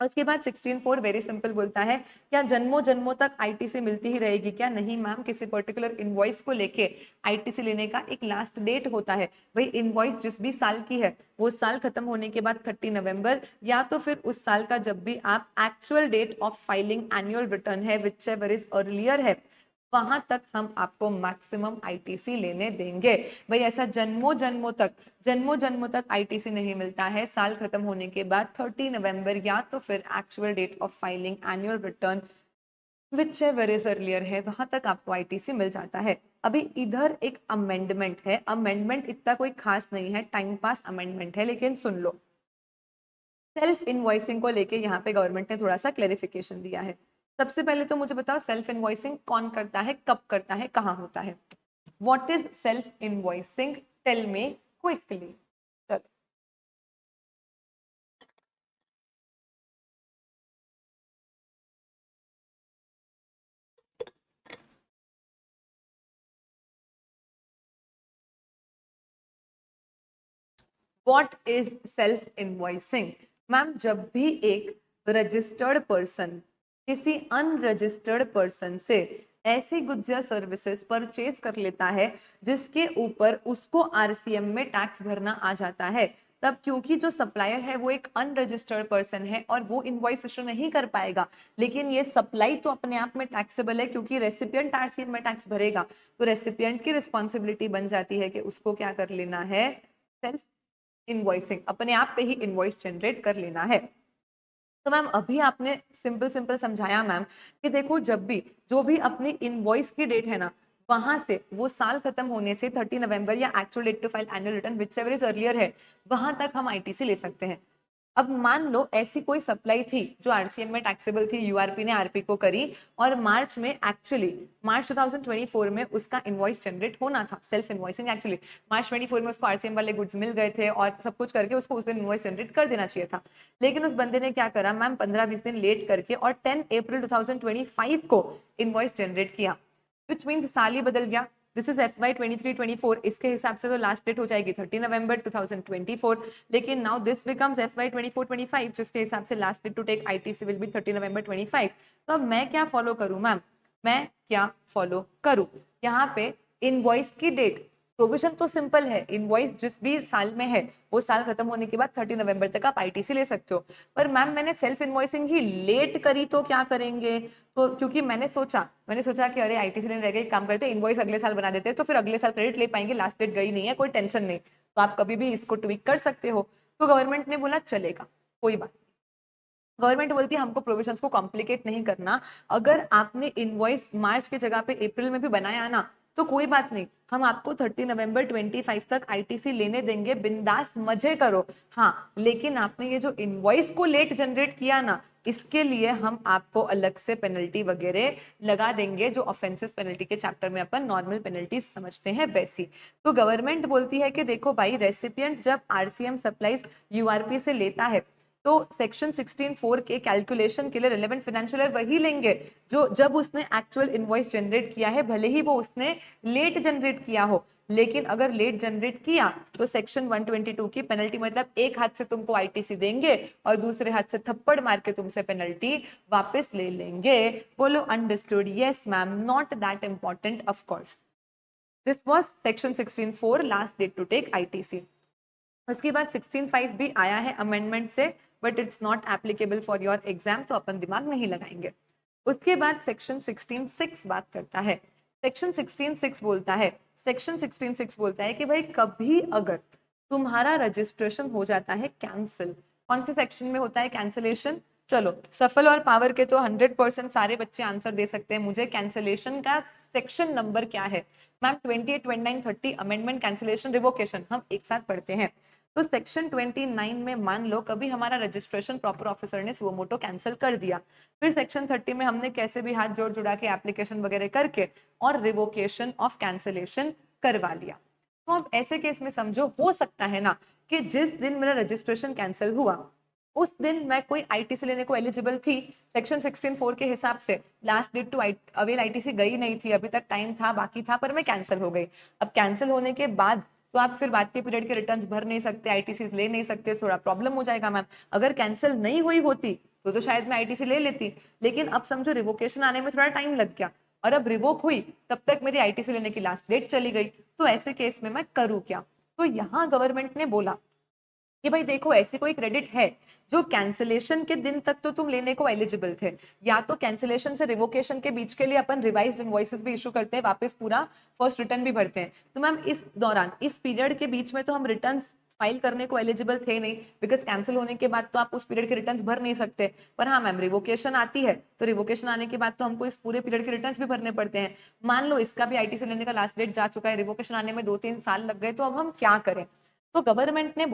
उसके बाद 16(4) वेरी सिंपल बोलता है, क्या जन्मों जन्मों तक आईटीसी मिलती ही रहेगी क्या? नहीं मैम, किसी पर्टिकुलर इनवॉइस को लेके आईटीसी लेने का एक लास्ट डेट होता है। भाई इनवॉइस जिस भी साल की है वो साल खत्म होने के बाद 30 नवंबर या तो फिर उस साल का जब भी आप actual date of filing annual return है विच एवर इज अर्लियर है, वहां तक हम आपको मैक्सिमम आईटीसी लेने देंगे। भाई ऐसा जन्मों जन्मों तक आईटीसी नहीं मिलता है, साल खत्म होने के बाद 30 नवंबर या तो फिर actual date of filing annual return whichever is earlier है, वहां तक आपको आईटीसी मिल जाता है। अभी इधर एक अमेंडमेंट है, अमेंडमेंट इतना कोई खास नहीं है, टाइम पास अमेंडमेंट है, लेकिन सुन लो, सेल्फ इनवॉइसिंग को लेके यहाँ पे गवर्नमेंट ने थोड़ा सा क्लेरिफिकेशन दिया है। सबसे पहले तो मुझे बताओ सेल्फ इनवॉइसिंग कौन करता है, कब करता है, कहाँ होता है? What is self invoicing? Tell me quickly. What is self invoicing? Ma'am, जब भी एक रजिस्टर्ड पर्सन किसी अनरजिस्टर्ड पर्सन से ऐसी गुड्स या सर्विसेज परचेज कर लेता है जिसके ऊपर उसको आरसीएम में टैक्स भरना आ जाता है, तब क्योंकि जो सप्लायर है वो एक अनरजिस्टर्ड पर्सन है और वो इनवॉइस इशू नहीं कर पाएगा, लेकिन ये सप्लाई तो अपने आप में टैक्सेबल है क्योंकि रेसिपिएंट आरसीएम में टैक्स भरेगा, तो रेसिपिएंट की रिस्पॉन्सिबिलिटी बन जाती है कि उसको क्या कर लेना है, सेल्फ इनवॉइसिंग, अपने आप पे ही इनवॉइस जनरेट कर लेना है। तो मैम अभी आपने सिंपल सिंपल समझाया मैम कि देखो जब भी जो भी अपनी इनवॉइस की डेट है ना, वहां से वो साल खत्म होने से 30 नवंबर या actual date to file annual return whichever is earlier है, वहां तक हम आईटीसी ले सकते हैं। अब मान लो ऐसी कोई सप्लाई थी जो आरसीएम में टैक्सेबल थी, यूआरपी ने आरपी को करी और मार्च 2024 में उसका इनवॉइस जनरेट होना था, सेल्फ इनवॉइसिंग एक्चुअली मार्च 24 में उसको आरसीएम वाले गुड्स मिल गए थे और सब कुछ करके उसको उस दिन इनवॉइस जनरेट कर देना चाहिए था, लेकिन उस बंदे ने क्या करा मैम, 15-20 दिन लेट करके और 10 अप्रैल 2025 को इनवॉइस जनरेट किया, विच मीन्स साल ही बदल गया। दिस इज FY 23-24, इसके हिसाब से तो लास्ट डेट हो जाएगी 30 नवंबर 2024, लेकिन नाउ दिस बिकम्स FY 24-25 जिसके हिसाब से last date to take ITC will be 30 November 25। तो अब मैं क्या फॉलो करूं मैम, मैं क्या फॉलो करूं? यहाँ पे इनवॉइस की डेट प्रोविजन तो सिंपल है, इनवॉइस जिस भी साल में है वो साल खत्म होने के बाद 30 नवंबर तक आप आईटीसी ले सकते हो, पर मैम मैंने सेल्फ इनवॉइसिंग ही लेट करी तो क्या करेंगे? तो क्योंकि मैंने सोचा कि अरे आईटीसी लेने रह गए, काम करते इनवॉइस अगले साल बना देते हैं तो फिर अगले साल क्रेडिट ले पाएंगे, लास्ट डेट गई नहीं है, कोई टेंशन नहीं, तो आप कभी भी इसको ट्वीक कर सकते हो। तो गवर्नमेंट ने बोला चलेगा, कोई बात, गवर्नमेंट बोलती है हमको प्रोविजंस को कॉम्प्लिकेट नहीं करना, अगर आपने इनवॉइस मार्च की जगह पे अप्रैल में भी बनाया ना तो कोई बात नहीं, हम आपको 30 नवंबर 25 तक आईटीसी लेने देंगे, बिंदास मजे करो। हाँ, लेकिन आपने ये जो इनवॉइस को लेट जनरेट किया ना, इसके लिए हम आपको अलग से पेनल्टी वगैरह लगा देंगे, जो ऑफेंसेस पेनल्टी के चैप्टर में अपन नॉर्मल पेनल्टी समझते हैं वैसी। तो गवर्नमेंट बोलती है कि देखो भाई, रेसिपिएंट जब आरसीएम सप्लाईज यूआरपी से लेता है तो सेक्शन 16(4) के कैलकुलेशन के लिए रिलेवेंट फाइनेंशियल ईयर वही लेंगे जो जब उसने एक्चुअल इनवॉइस जनरेट किया है, भले ही वो उसने लेट जनरेट किया हो, लेकिन अगर लेट जनरेट किया तो सेक्शन 122 की पेनल्टी, मतलब एक हाथ से तुमको आईटीसी देंगे और दूसरे हाथ से थप्पड़ मार के तुमसे पेनल्टी वापस ले लेंगे। बोलो understood? Yes ma'am, not that important of course. This was section 16(4) last date to take ITC. उसके बाद 16(5) भी आया है अमेंडमेंट से, but it's not applicable for your exam, तो अपन दिमाग नहीं लगाएंगे। उसके बाद सेक्शन 16(6) बात करता है, सेक्शन 16(6) बोलता है कि भाई कभी अगर तुम्हारा रजिस्ट्रेशन हो जाता है कैंसिल, कौन से सेक्शन में होता है कैंसिलेशन? चलो, सफल और पावर के तो 100% सारे बच्चे आंसर दे सकते हैं, मुझे कैंसिलेशन का सेक्शन नंबर क्या है मैम? 28, 29, 30 अमेंडमेंट, कैंसिलेशन, रिवोकेशन, हम एक साथ पढ़ते हैं। तो सेक्शन 29 में मान लो कभी हमारा रजिस्ट्रेशन प्रॉपर ऑफिसर ने सुओ मोटो कैंसिल कर दिया, फिर सेक्शन 30 में हमने कैसे भी हाथ जोड़ जुड़ा के एप्लीकेशन वगैरह करके और रिवोकेशन ऑफ कैंसिलेशन करवा लिया। तो अब ऐसे केस में समझो, हो सकता है ना कि जिस दिन मेरा रजिस्ट्रेशन कैंसिल हुआ उस दिन मैं कोई आईटीसी लेने को एलिजिबल थी, सेक्शन 16(4) के हिसाब से last date to avail ITC गई नहीं थी, अभी तक टाइम था, बाकी था, पर मैं कैंसिल हो गई। अब कैंसिल होने के बाद तो आप फिर बाद के पीरियड के रिटर्न्स भर नहीं सकते, आईटीसी ले नहीं सकते, थोड़ा प्रॉब्लम हो जाएगा मैम। अगर कैंसिल नहीं हुई होती तो शायद मैं आईटीसी ले लेती, लेकिन अब समझो रिवोकेशन आने में थोड़ा टाइम लग गया और अब रिवोक हुई तब तक मेरी आईटीसी लेने की लास्ट डेट चली गई, तो ऐसे केस में मैं करूँ क्या? तो यहाँ गवर्नमेंट ने बोला कि भाई देखो ऐसी कोई क्रेडिट है जो कैंसिलेशन के दिन तक तो तुम लेने को एलिजिबल थे, या तो कैंसिलेशन से रिवोकेशन के बीच के लिए अपन रिवाइज्ड इनवॉइसेस भी इशू करते हैं, वापस पूरा फर्स्ट रिटर्न भी भरते हैं, तो मैम इस दौरान इस पीरियड के बीच में तो हम रिटर्न फाइल करने को एलिजिबल थे नहीं, बिकॉज कैंसिल होने के बाद तो आप उस पीरियड के रिटर्न्स भर नहीं सकते। पर हाँ मैम रिवोकेशन आती है तो रिवोकेशन आने के बाद तो हमको इस पूरे पीरियड के रिटर्न्स भी भरने पड़ते हैं। मान लो इसका भी आईटीसी लेने का लास्ट डेट जा चुका है, रिवोकेशन आने में 2-3 साल लग गए, तो अब हम क्या करें? तो गवर्नमेंट ने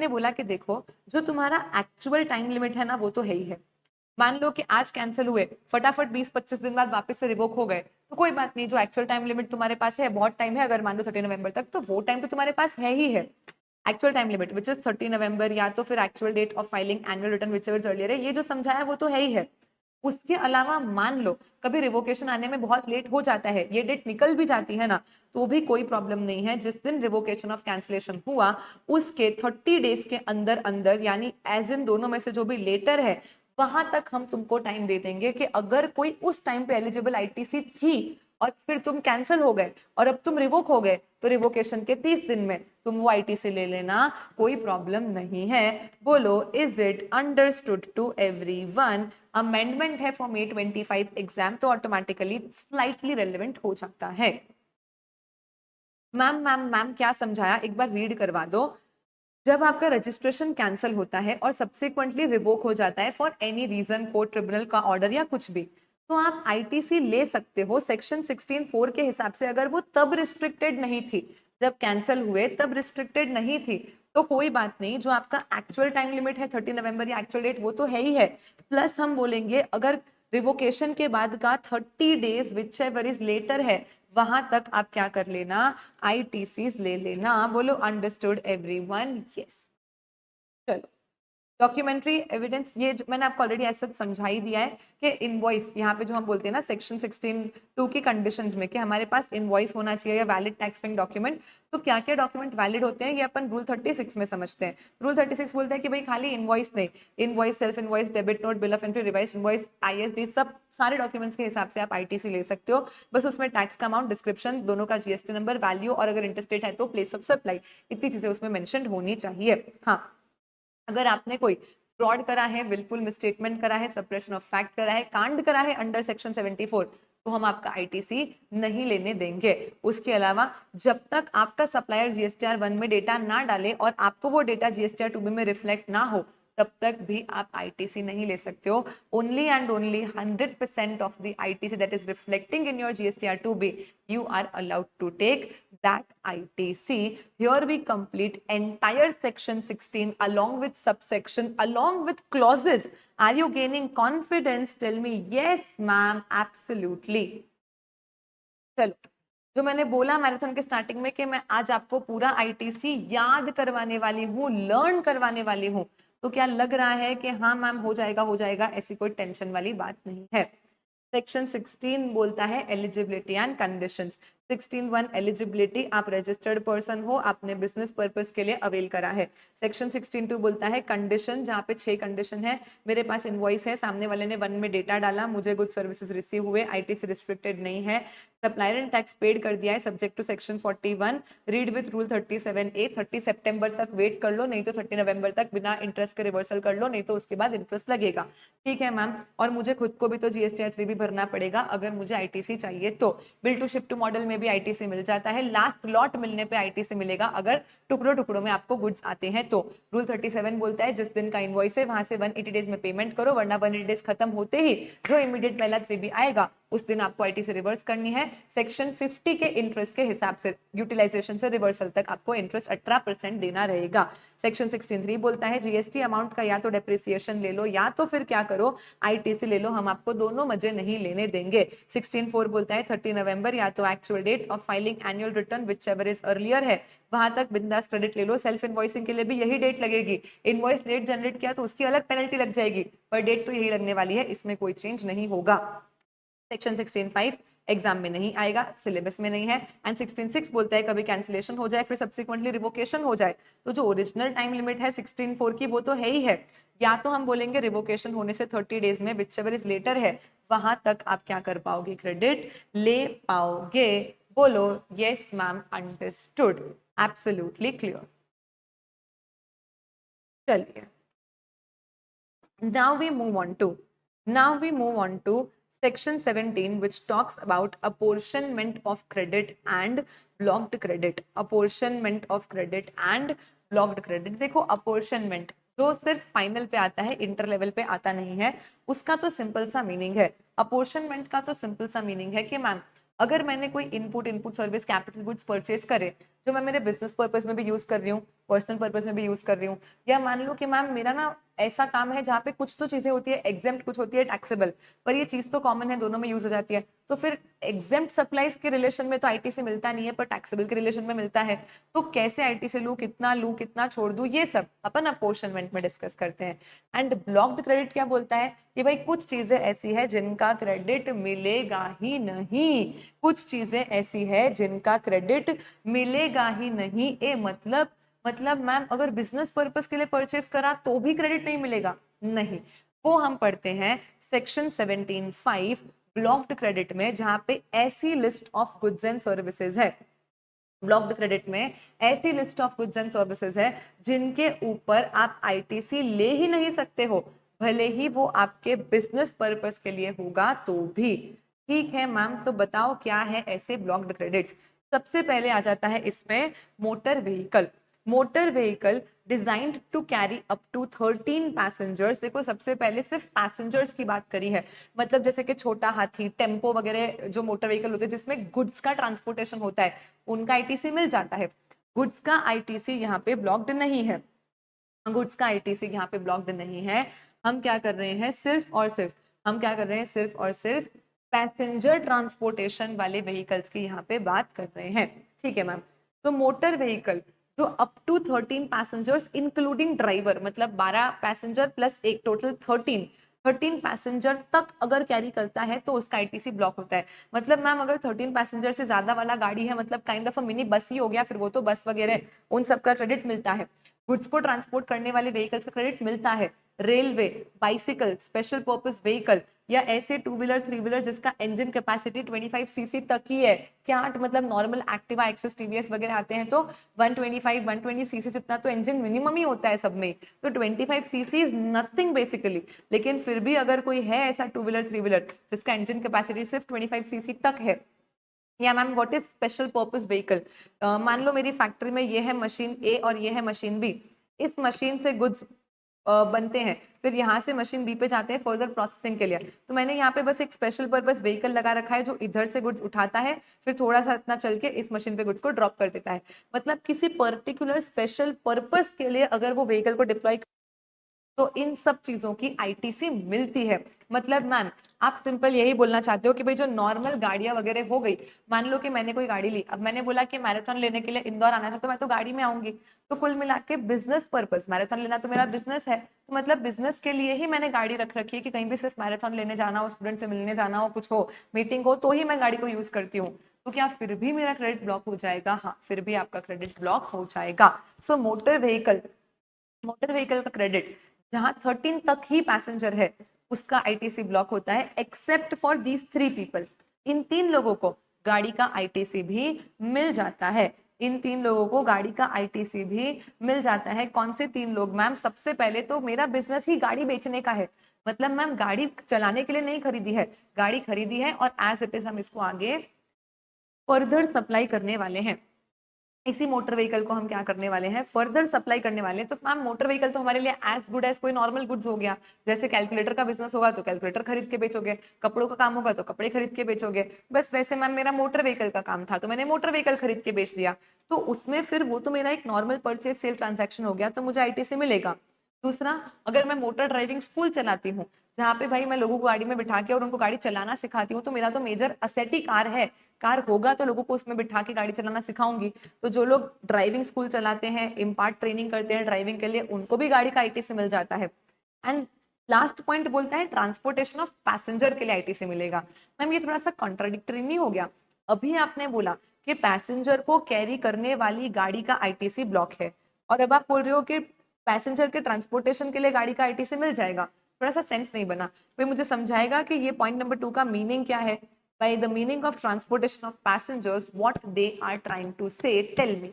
बोला कि देखो जो तुम्हारा एक्चुअल टाइम लिमिट है ना वो तो है ही है। मान लो कि आज कैंसिल हुए, फटाफट 20-25 दिन बाद वापस से रिवोक हो गए, तो कोई बात नहीं, जो एक्चुअल टाइम लिमिट तुम्हारे पास है, बहुत टाइम है, अगर मान लो 30 नवंबर तक, तो वो टाइम तो तुम्हारे पास है ही है। Actual time limit which is 30 November, या तो फिर actual date of filing annual return whichever earlier है, ये जो समझाया वो तो है ही है। उसके अलावा मान लो कभी रिवोकेशन आने में बहुत लेट हो जाता है, ये डेट निकल भी जाती है ना, तो भी कोई प्रॉब्लम नहीं है। जिस दिन रिवोकेशन ऑफ कैंसिलेशन हुआ उसके 30 डेज के अंदर अंदर, यानी एज इन दोनों में से जो भी लेटर है वहां तक हम तुमको टाइम दे देंगे कि अगर कोई उस टाइम पे एलिजिबल आईटीसी थी और फिर तुम कैंसिल हो गए और अब तुम रिवोक हो गए, तो रिवोकेशन के 30 दिन में तुम वो आईटीसी ले लेना, कोई प्रॉब्लम नहीं है। बोलो is it understood to everyone? Amendment है फॉर May 25 एग्जाम, तो ऑटोमेटिकली स्लाइटली रेलेवेंट हो जाता है। मैम क्या समझाया, एक बार रीड करवा दो। जब आपका रजिस्ट्रेशन कैंसिल होता है और सब्सिक्वेंटली रिवोक हो जाता है for any reason, court tribunal का ऑर्डर या कुछ भी, तो आप आईटीसी ले सकते हो सेक्शन 16(4) के हिसाब से। अगर वो तब रिस्ट्रिक्टेड नहीं थी, जब कैंसिल हुए तब रिस्ट्रिक्टेड नहीं थी, तो कोई बात नहीं, जो आपका एक्चुअल टाइम लिमिट है 30 नवंबर या एक्चुअल डेट, वो तो है ही है। प्लस हम बोलेंगे अगर रिवोकेशन के बाद का 30 days whichever is later है, वहां तक आप क्या कर लेना, आईटीसीज ले लेना। बोलो अंडरस्टूड एवरीवन? यस। चलो डॉक्यूमेंट्री एविडेंस, ये मैंने आपको ऑलरेडी ऐसा समझा ही दिया है कि इनवॉइस, यहाँ पे जो हम बोलते हैं ना सेक्शन 16(2) की कंडीशंस में कि हमारे पास इनवॉइस होना चाहिए या वैलिड टैक्स पेइंग डॉक्यूमेंट, तो क्या क्या डॉक्यूमेंट वैलिड होते हैं ये अपन रूल 36 में समझते हैं। रूल 36 बोलता है कि भाई खाली इनवॉइस नहीं, invoice, self invoice, debit note, bill of entry, revised invoice, ISD, सब सारे डॉक्यूमेंट्स के हिसाब से आप आईटीसी ले सकते हो। बस उसमें टैक्स का अमाउंट, डिस्क्रिप्शन, दोनों का जीएसटी नंबर, वैल्यू, और अगर इंटरस्टेट है तो प्लेस ऑफ सप्लाई, इतनी चीजें उसमें मेंशन होनी चाहिए। हाँ, अगर आपने कोई फ्रॉड करा है, विलफुल मिसस्टेटमेंट करा है, सप्रेशन ऑफ फैक्ट करा है, कांड करा है अंडर सेक्शन 74, तो हम आपका आईटीसी नहीं लेने देंगे। उसके अलावा जब तक आपका सप्लायर जीएसटीआर 1 में डेटा ना डाले और आपको वो डेटा जीएसटीआर 2 में रिफ्लेक्ट ना हो, तब तक भी आप आईटीसी नहीं ले सकते हो। Only and only 100% of the ITC that is reflecting in your GSTR 2B, you are allowed to take that ITC. Here we complete entire section 16 along with subsection, along with clauses. Are you gaining confidence? Tell me yes ma'am, absolutely. चलो, जो मैंने बोला marathon के starting में कि मैं आज आपको पूरा आईटीसी याद करवाने वाली हूँ, लर्न करवाने वाली हूँ, तो क्या लग रहा है कि हाँ मैम हो जाएगा, ऐसी कोई टेंशन वाली बात नहीं है। सेक्शन 16 बोलता है एलिजिबिलिटी एंड कंडीशंस। 16(1) एलिजिबिलिटी, आप रजिस्टर्ड पर्सन हो, आपने बिजनेस पर्पस के लिए अवेल करा है। सेक्शन 16(2) बोलता है कंडीशन, जहाँ पे 6 कंडीशन है। मेरे पास इनवॉइस है, सामने वाले ने 1 में डेटा डाला, मुझे गुड सर्विसेज रिसीव हुए, आईटीसी रिस्ट्रिक्टेड नहीं है, सप्लायर एंड टैक्स पेड कर दिया है subject to section 41, read with rule 37A। 30 September तक वेट कर लो, नहीं तो 30 नवंबर तक बिना इंटरेस्ट के रिवर्सल कर लो, नहीं तो उसके बाद इंटरेस्ट लगेगा। ठीक है मैम, और मुझे खुद को भी तो जीएसटीआर 3 भी भरना पड़ेगा अगर मुझे आईटीसी चाहिए तो। Bill to ship to model में भी आईटीसी मिल जाता है, लास्ट लॉट मिलने पे आईटीसी मिलेगा अगर टुकड़ों टुकड़ों में आपको गुड्स आते हैं तो। रूल 37 बोलता है जिस दिन का इनवॉइस है वहां से 180 डेज में पेमेंट करो, वरना 180 डेज खत्म होते ही जो इमीडिएट पहला 3B आएगा उस दिन आपको आईटीसी रिवर्स करनी है। सेक्शन 50 के इंटरेस्ट के हिसाब से यूटिलाइजेशन से रिवर्सल तक आपको इंटरेस्ट 18% देना रहेगा। सेक्शन 16(3) बोलता है जीएसटी अमाउंट का या तो डेप्रिसिएशन ले लो या तो फिर क्या करो आईटीसी ले लो, हम आपको दोनों मजे नहीं लेने देंगे। 16(4) बोलता है 30 नवंबर या तो actual date of filing annual return whichever is earlier है, वहां तक बिंदास क्रेडिट ले लो। सेल्फ इनवॉइसिंग के लिए भी यही डेट लगेगी। इनवॉइस लेट जनरेट किया तो उसकी अलग पेनल्टी लग जाएगी, पर डेट तो यही लगने वाली है, इसमें कोई चेंज नहीं होगा। सेक्शन 16(5) एग्जाम में नहीं आएगा, सिलेबस में नहीं है। एंड 16(6) बोलता है कभी कैंसिलेशन हो जाए फिर सब्सिक्वेंटली रिवोकेशन हो जाए तो जो ओरिजिनल टाइम लिमिट है 16(4) की वो तो है ही है, या तो हम बोलेंगे रिवोकेशन होने से 30 डेज में व्हिचएवर इज लेटर है वहां तक आप क्या कर पाओगे, क्रेडिट ले पाओगे। बोलो yes ma'am, understood, absolutely clear. चलिए now we move on to section 17 which talks about apportionment of credit and blocked credit। apportionment of credit and blocked credit। देखो apportionment जो सिर्फ फाइनल पे आता है, इंटर लेवल पे आता नहीं है, उसका तो सिंपल सा मीनिंग है। अपॉर्शनमेंट का तो सिंपल सा मीनिंग है कि मैम अगर मैंने कोई input service capital goods purchase करे जो मैं मेरे बिजनेस पर्पस में भी यूज कर रही हूँ, पर्सनल पर्पस में भी यूज कर रही हूँ, या मान लो कि मैम मेरा ना ऐसा काम है जहाँ पे कुछ तो चीजें होती है एग्जेम्प्ट, कुछ होती है टैक्सेबल, पर ये चीज तो कॉमन है, दोनों में यूज हो जाती है, तो फिर एग्जेम्प्ट सप्लाईज के रिलेशन में तो आईटीसी मिलता नहीं है पर टैक्सेबल के रिलेशन में मिलता है, तो कैसे आईटीसी लूं, कितना छोड़ दूं, ये सब अपन अपॉर्शनमेंट में डिस्कस करते हैं। एंड ब्लॉक्ड क्रेडिट क्या बोलता है कि भाई कुछ चीजें ऐसी है जिनका क्रेडिट मिलेगा ही नहीं, कुछ चीजें ऐसी है जिनका क्रेडिट मिलेगा ही नहीं। मतलब मैम अगर बिजनेस पर्पस के लिए परचेज करा तो भी क्रेडिट नहीं मिलेगा, नहीं, वो हम पढ़ते हैं सेक्शन 17(5) ब्लॉक्ड क्रेडिट में, जहां पे ऐसी list of goods and services है, ब्लॉक्ड क्रेडिट में ऐसी list of goods and services है जिनके ऊपर आप आईटीसी ले ही नहीं सकते हो, भले ही वो आपके बिजनेस पर्पस के लिए होगा तो भी। ठीक है मैम, तो बताओ क्या है ऐसे ब्लॉक्ड क्रेडिट्स। सबसे पहले आ जाता है इसमें motor vehicle. Motor vehicle designed to carry up to 13 passengers. देखो सबसे पहले सिर्फ पैसेंजर्स की बात करी है, मतलब जैसे कि छोटा हाथी, टेम्पो वगैरह जो मोटर व्हीकल होते हैं जिसमें गुड्स का ट्रांसपोर्टेशन होता है, उनका आईटीसी मिल जाता है। गुड्स का आईटीसी यहाँ पे ब्लॉक्ड नहीं है, गुड्स का आईटीसी यहाँ पे ब्लॉक्ड नहीं है। हम क्या कर रहे हैं, सिर्फ और सिर्फ पैसेंजर ट्रांसपोर्टेशन वाले व्हीकल्स की यहाँ पे बात कर रहे हैं। ठीक है मैम, तो मोटर व्हीकल जो up to 13 passengers including driver, मतलब 12 पैसेंजर प्लस एक, टोटल 13 पैसेंजर तक अगर कैरी करता है तो उसका आईटीसी ब्लॉक होता है। मतलब मैम अगर 13 पैसेंजर से ज्यादा वाला गाड़ी है, मतलब kind of a mini bus ही हो गया, फिर वो तो बस वगैरह उन सब का क्रेडिट मिलता है। गुड्स को ट्रांसपोर्ट करने वाले व्हीकल्स का क्रेडिट मिलता है। Railway, bicycle, special purpose vehicle या ऐसे 2 व्हीलर 3 व्हीलर जिसका इंजन कैपेसिटी 25 सीसी तक ही है, क्या मतलब नॉर्मल एक्टिवा, एक्सेस, टीवीएस वगैरह आते हैं तो 120 सीसी जितना तो इंजन मिनिमम ही होता है सब में, तो 25 सीसी इज नथिंग बेसिकली। लेकिन फिर भी अगर कोई है ऐसा 2 व्हीलर 3 व्हीलर जिसका इंजन कैपेसिटी सिर्फ 25 सीसी तक है, या ma'am what is special purpose vehicle, मान लो मेरी फैक्ट्री में ये है मशीन ए और ये है मशीन बी, इस मशीन से गुड्स बनते हैं, फिर यहाँ से मशीन बी पे जाते हैं फर्दर प्रोसेसिंग के लिए, तो मैंने यहाँ पे बस एक स्पेशल पर्पस व्हीकल लगा रखा है जो इधर से गुड्स उठाता है, फिर थोड़ा सा इतना चल के इस मशीन पे गुड्स को ड्रॉप कर देता है। मतलब किसी पर्टिकुलर स्पेशल पर्पस के लिए अगर वो व्हीकल को डिप्लॉय, तो इन सब चीजों की आईटीसी मिलती है। मतलब मैम आप सिंपल यही बोलना चाहते हो कि भाई जो नॉर्मल गाड़ियां वगैरह हो गई, मान लो कि मैंने कोई गाड़ी ली, अब मैंने बोला कि मैराथन लेने के लिए इंदौर आना था तो मैं तो गाड़ी में आऊंगी, तो कुल मिला के बिजनेस पर्पस, मैराथन लेना तो मेरा बिजनेस है, तो मतलब बिजनेस के लिए ही मैंने गाड़ी रख रखी है कि कहीं भी सिर्फ मैराथन लेने जाना हो, स्टूडेंट से मिलने जाना हो, कुछ हो, मीटिंग हो, तो ही मैं गाड़ी को यूज करती हूँ। तो क्या फिर भी मेरा क्रेडिट ब्लॉक हो जाएगा? हाँ, फिर भी आपका क्रेडिट ब्लॉक हो जाएगा। सो मोटर व्हीकल का क्रेडिट जहां 13 तक ही पैसेंजर है उसका आईटीसी ब्लॉक होता है, एक्सेप्ट फॉर दीज 3 पीपल। इन 3 लोगों को गाड़ी का आईटीसी भी मिल जाता है, इन 3 लोगों को गाड़ी का आईटीसी भी मिल जाता है। कौन से 3 लोग मैम? सबसे पहले तो मेरा बिजनेस ही गाड़ी बेचने का है, मतलब मैम गाड़ी चलाने के लिए नहीं खरीदी है, गाड़ी खरीदी है और एज इट इज हम इसको आगे फर्दर सप्लाई करने वाले हैं। इसी मोटर व्हीकल को हम क्या करने वाले हैं, फर्दर सप्लाई करने वाले हैं। तो मैम मोटर व्हीकल तो हमारे लिए एज गुड एज कोई नॉर्मल गुड्स हो गया। जैसे कैलकुलेटर का बिजनेस होगा तो कैलकुलेटर खरीद के बेचोगे, कपड़ों का काम होगा तो कपड़े खरीद के बेचोगे। बस वैसे मैम मेरा मोटर व्हीकल का काम था तो मैंने मोटर व्हीकल खरीद के बेच दिया, तो उसमें फिर वो तो मेरा एक नॉर्मल परचेज सेल ट्रांजैक्शन हो गया, तो मुझे आईटीसी मिलेगा। दूसरा, अगर मैं मोटर ड्राइविंग स्कूल चलाती हूँ जहाँ पे भाई मैं लोगों को गाड़ी में बिठा के और उनको गाड़ी चलाना सिखाती हूँ, तो मेरा तो मेजर असेट ही कार है। कार होगा तो लोगों को उसमें बिठा के गाड़ी चलाना सिखाऊंगी। तो जो लोग ड्राइविंग स्कूल चलाते हैं, इम्पार्ट ट्रेनिंग करते हैं ड्राइविंग के लिए, उनको भी गाड़ी का आईटीसी मिल जाता है। एंड लास्ट पॉइंट बोलता है ट्रांसपोर्टेशन ऑफ पैसेंजर के लिए आईटीसी मिलेगा। मैम ये थोड़ा सा कॉन्ट्राडिक्टरी नहीं हो गया? अभी आपने बोला कि पैसेंजर को कैरी करने वाली गाड़ी का आईटीसी ब्लॉक है, और अब आप बोल रहे हो कि पैसेंजर के ट्रांसपोर्टेशन के लिए गाड़ी का आईटीसी मिल जाएगा। थोड़ा सा सेंस नहीं बना। कोई मुझे समझाएगा कि ये पॉइंट नंबर 2 का मीनिंग क्या है? By the meaning of transportation of passengers, what they are trying to say, tell me.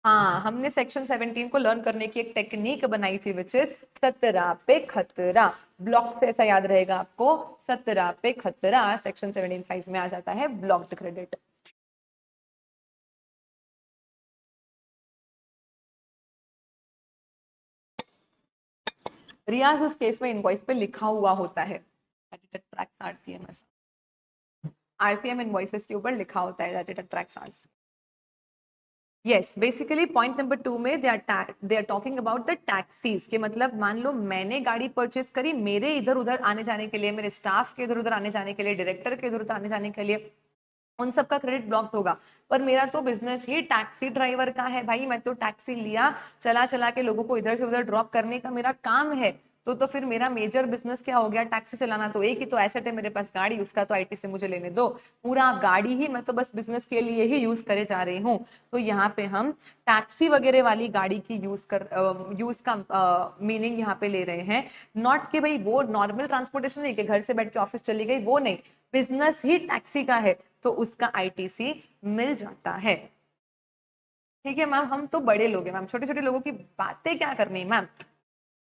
हाँ, हमने सेक्शन 17 को लर्न करने की एक टेक्निक बनाई थी विच इज 17 पे खतरा। ब्लॉक से ऐसा याद रहेगा आपको, 17 पे खतरा सेक्शन 17(5) में आ जाता है ब्लॉक्ड क्रेडिट। रियाज उस केस में इनवॉइस पे लिखा हुआ होता है, आरसीएम इनवॉइसेस के ऊपर लिखा होता है that it attracts RC. Yes, basically point number 2 में they are talking about the taxis के, मतलब मान लो मैंने गाड़ी परचेस करी मेरे इधर उधर आने जाने के लिए, मेरे स्टाफ के इधर उधर आने जाने के लिए, डायरेक्टर के इधर उधर आने जाने के लिए, उन सब का क्रेडिट ब्लॉक्ड होगा। पर मेरा तो बिजनेस ही टैक्सी ड्राइवर का है भाई, मैं तो टैक्सी लिया, चला चला के लोगों को इधर से उधर ड्रॉप करने का मेरा काम है। तो फिर मेरा मेजर बिजनेस क्या हो गया? टैक्सी चलाना। तो एक ही तो एसेट है मेरे पास, गाड़ी, उसका तो आईटी से मुझे लेने दो। पूरा गाड़ी ही मैं तो बस बिजनेस के लिए ही यूज करे जा रही हूँ। तो यहाँ पे हम टैक्सी वगैरह वाली गाड़ी की यूज का मीनिंग यहाँ पे ले रहे हैं। नॉट कि भाई वो नॉर्मल ट्रांसपोर्टेशन नहीं कि घर से बैठ के ऑफिस चली गई, वो नहीं, बिजनेस ही टैक्सी का है तो उसका आईटीसी मिल जाता है। ठीक है मैम, हम तो बड़े लोग हैं मैम, छोटे छोटे लोगों की बातें क्या करनी मैम।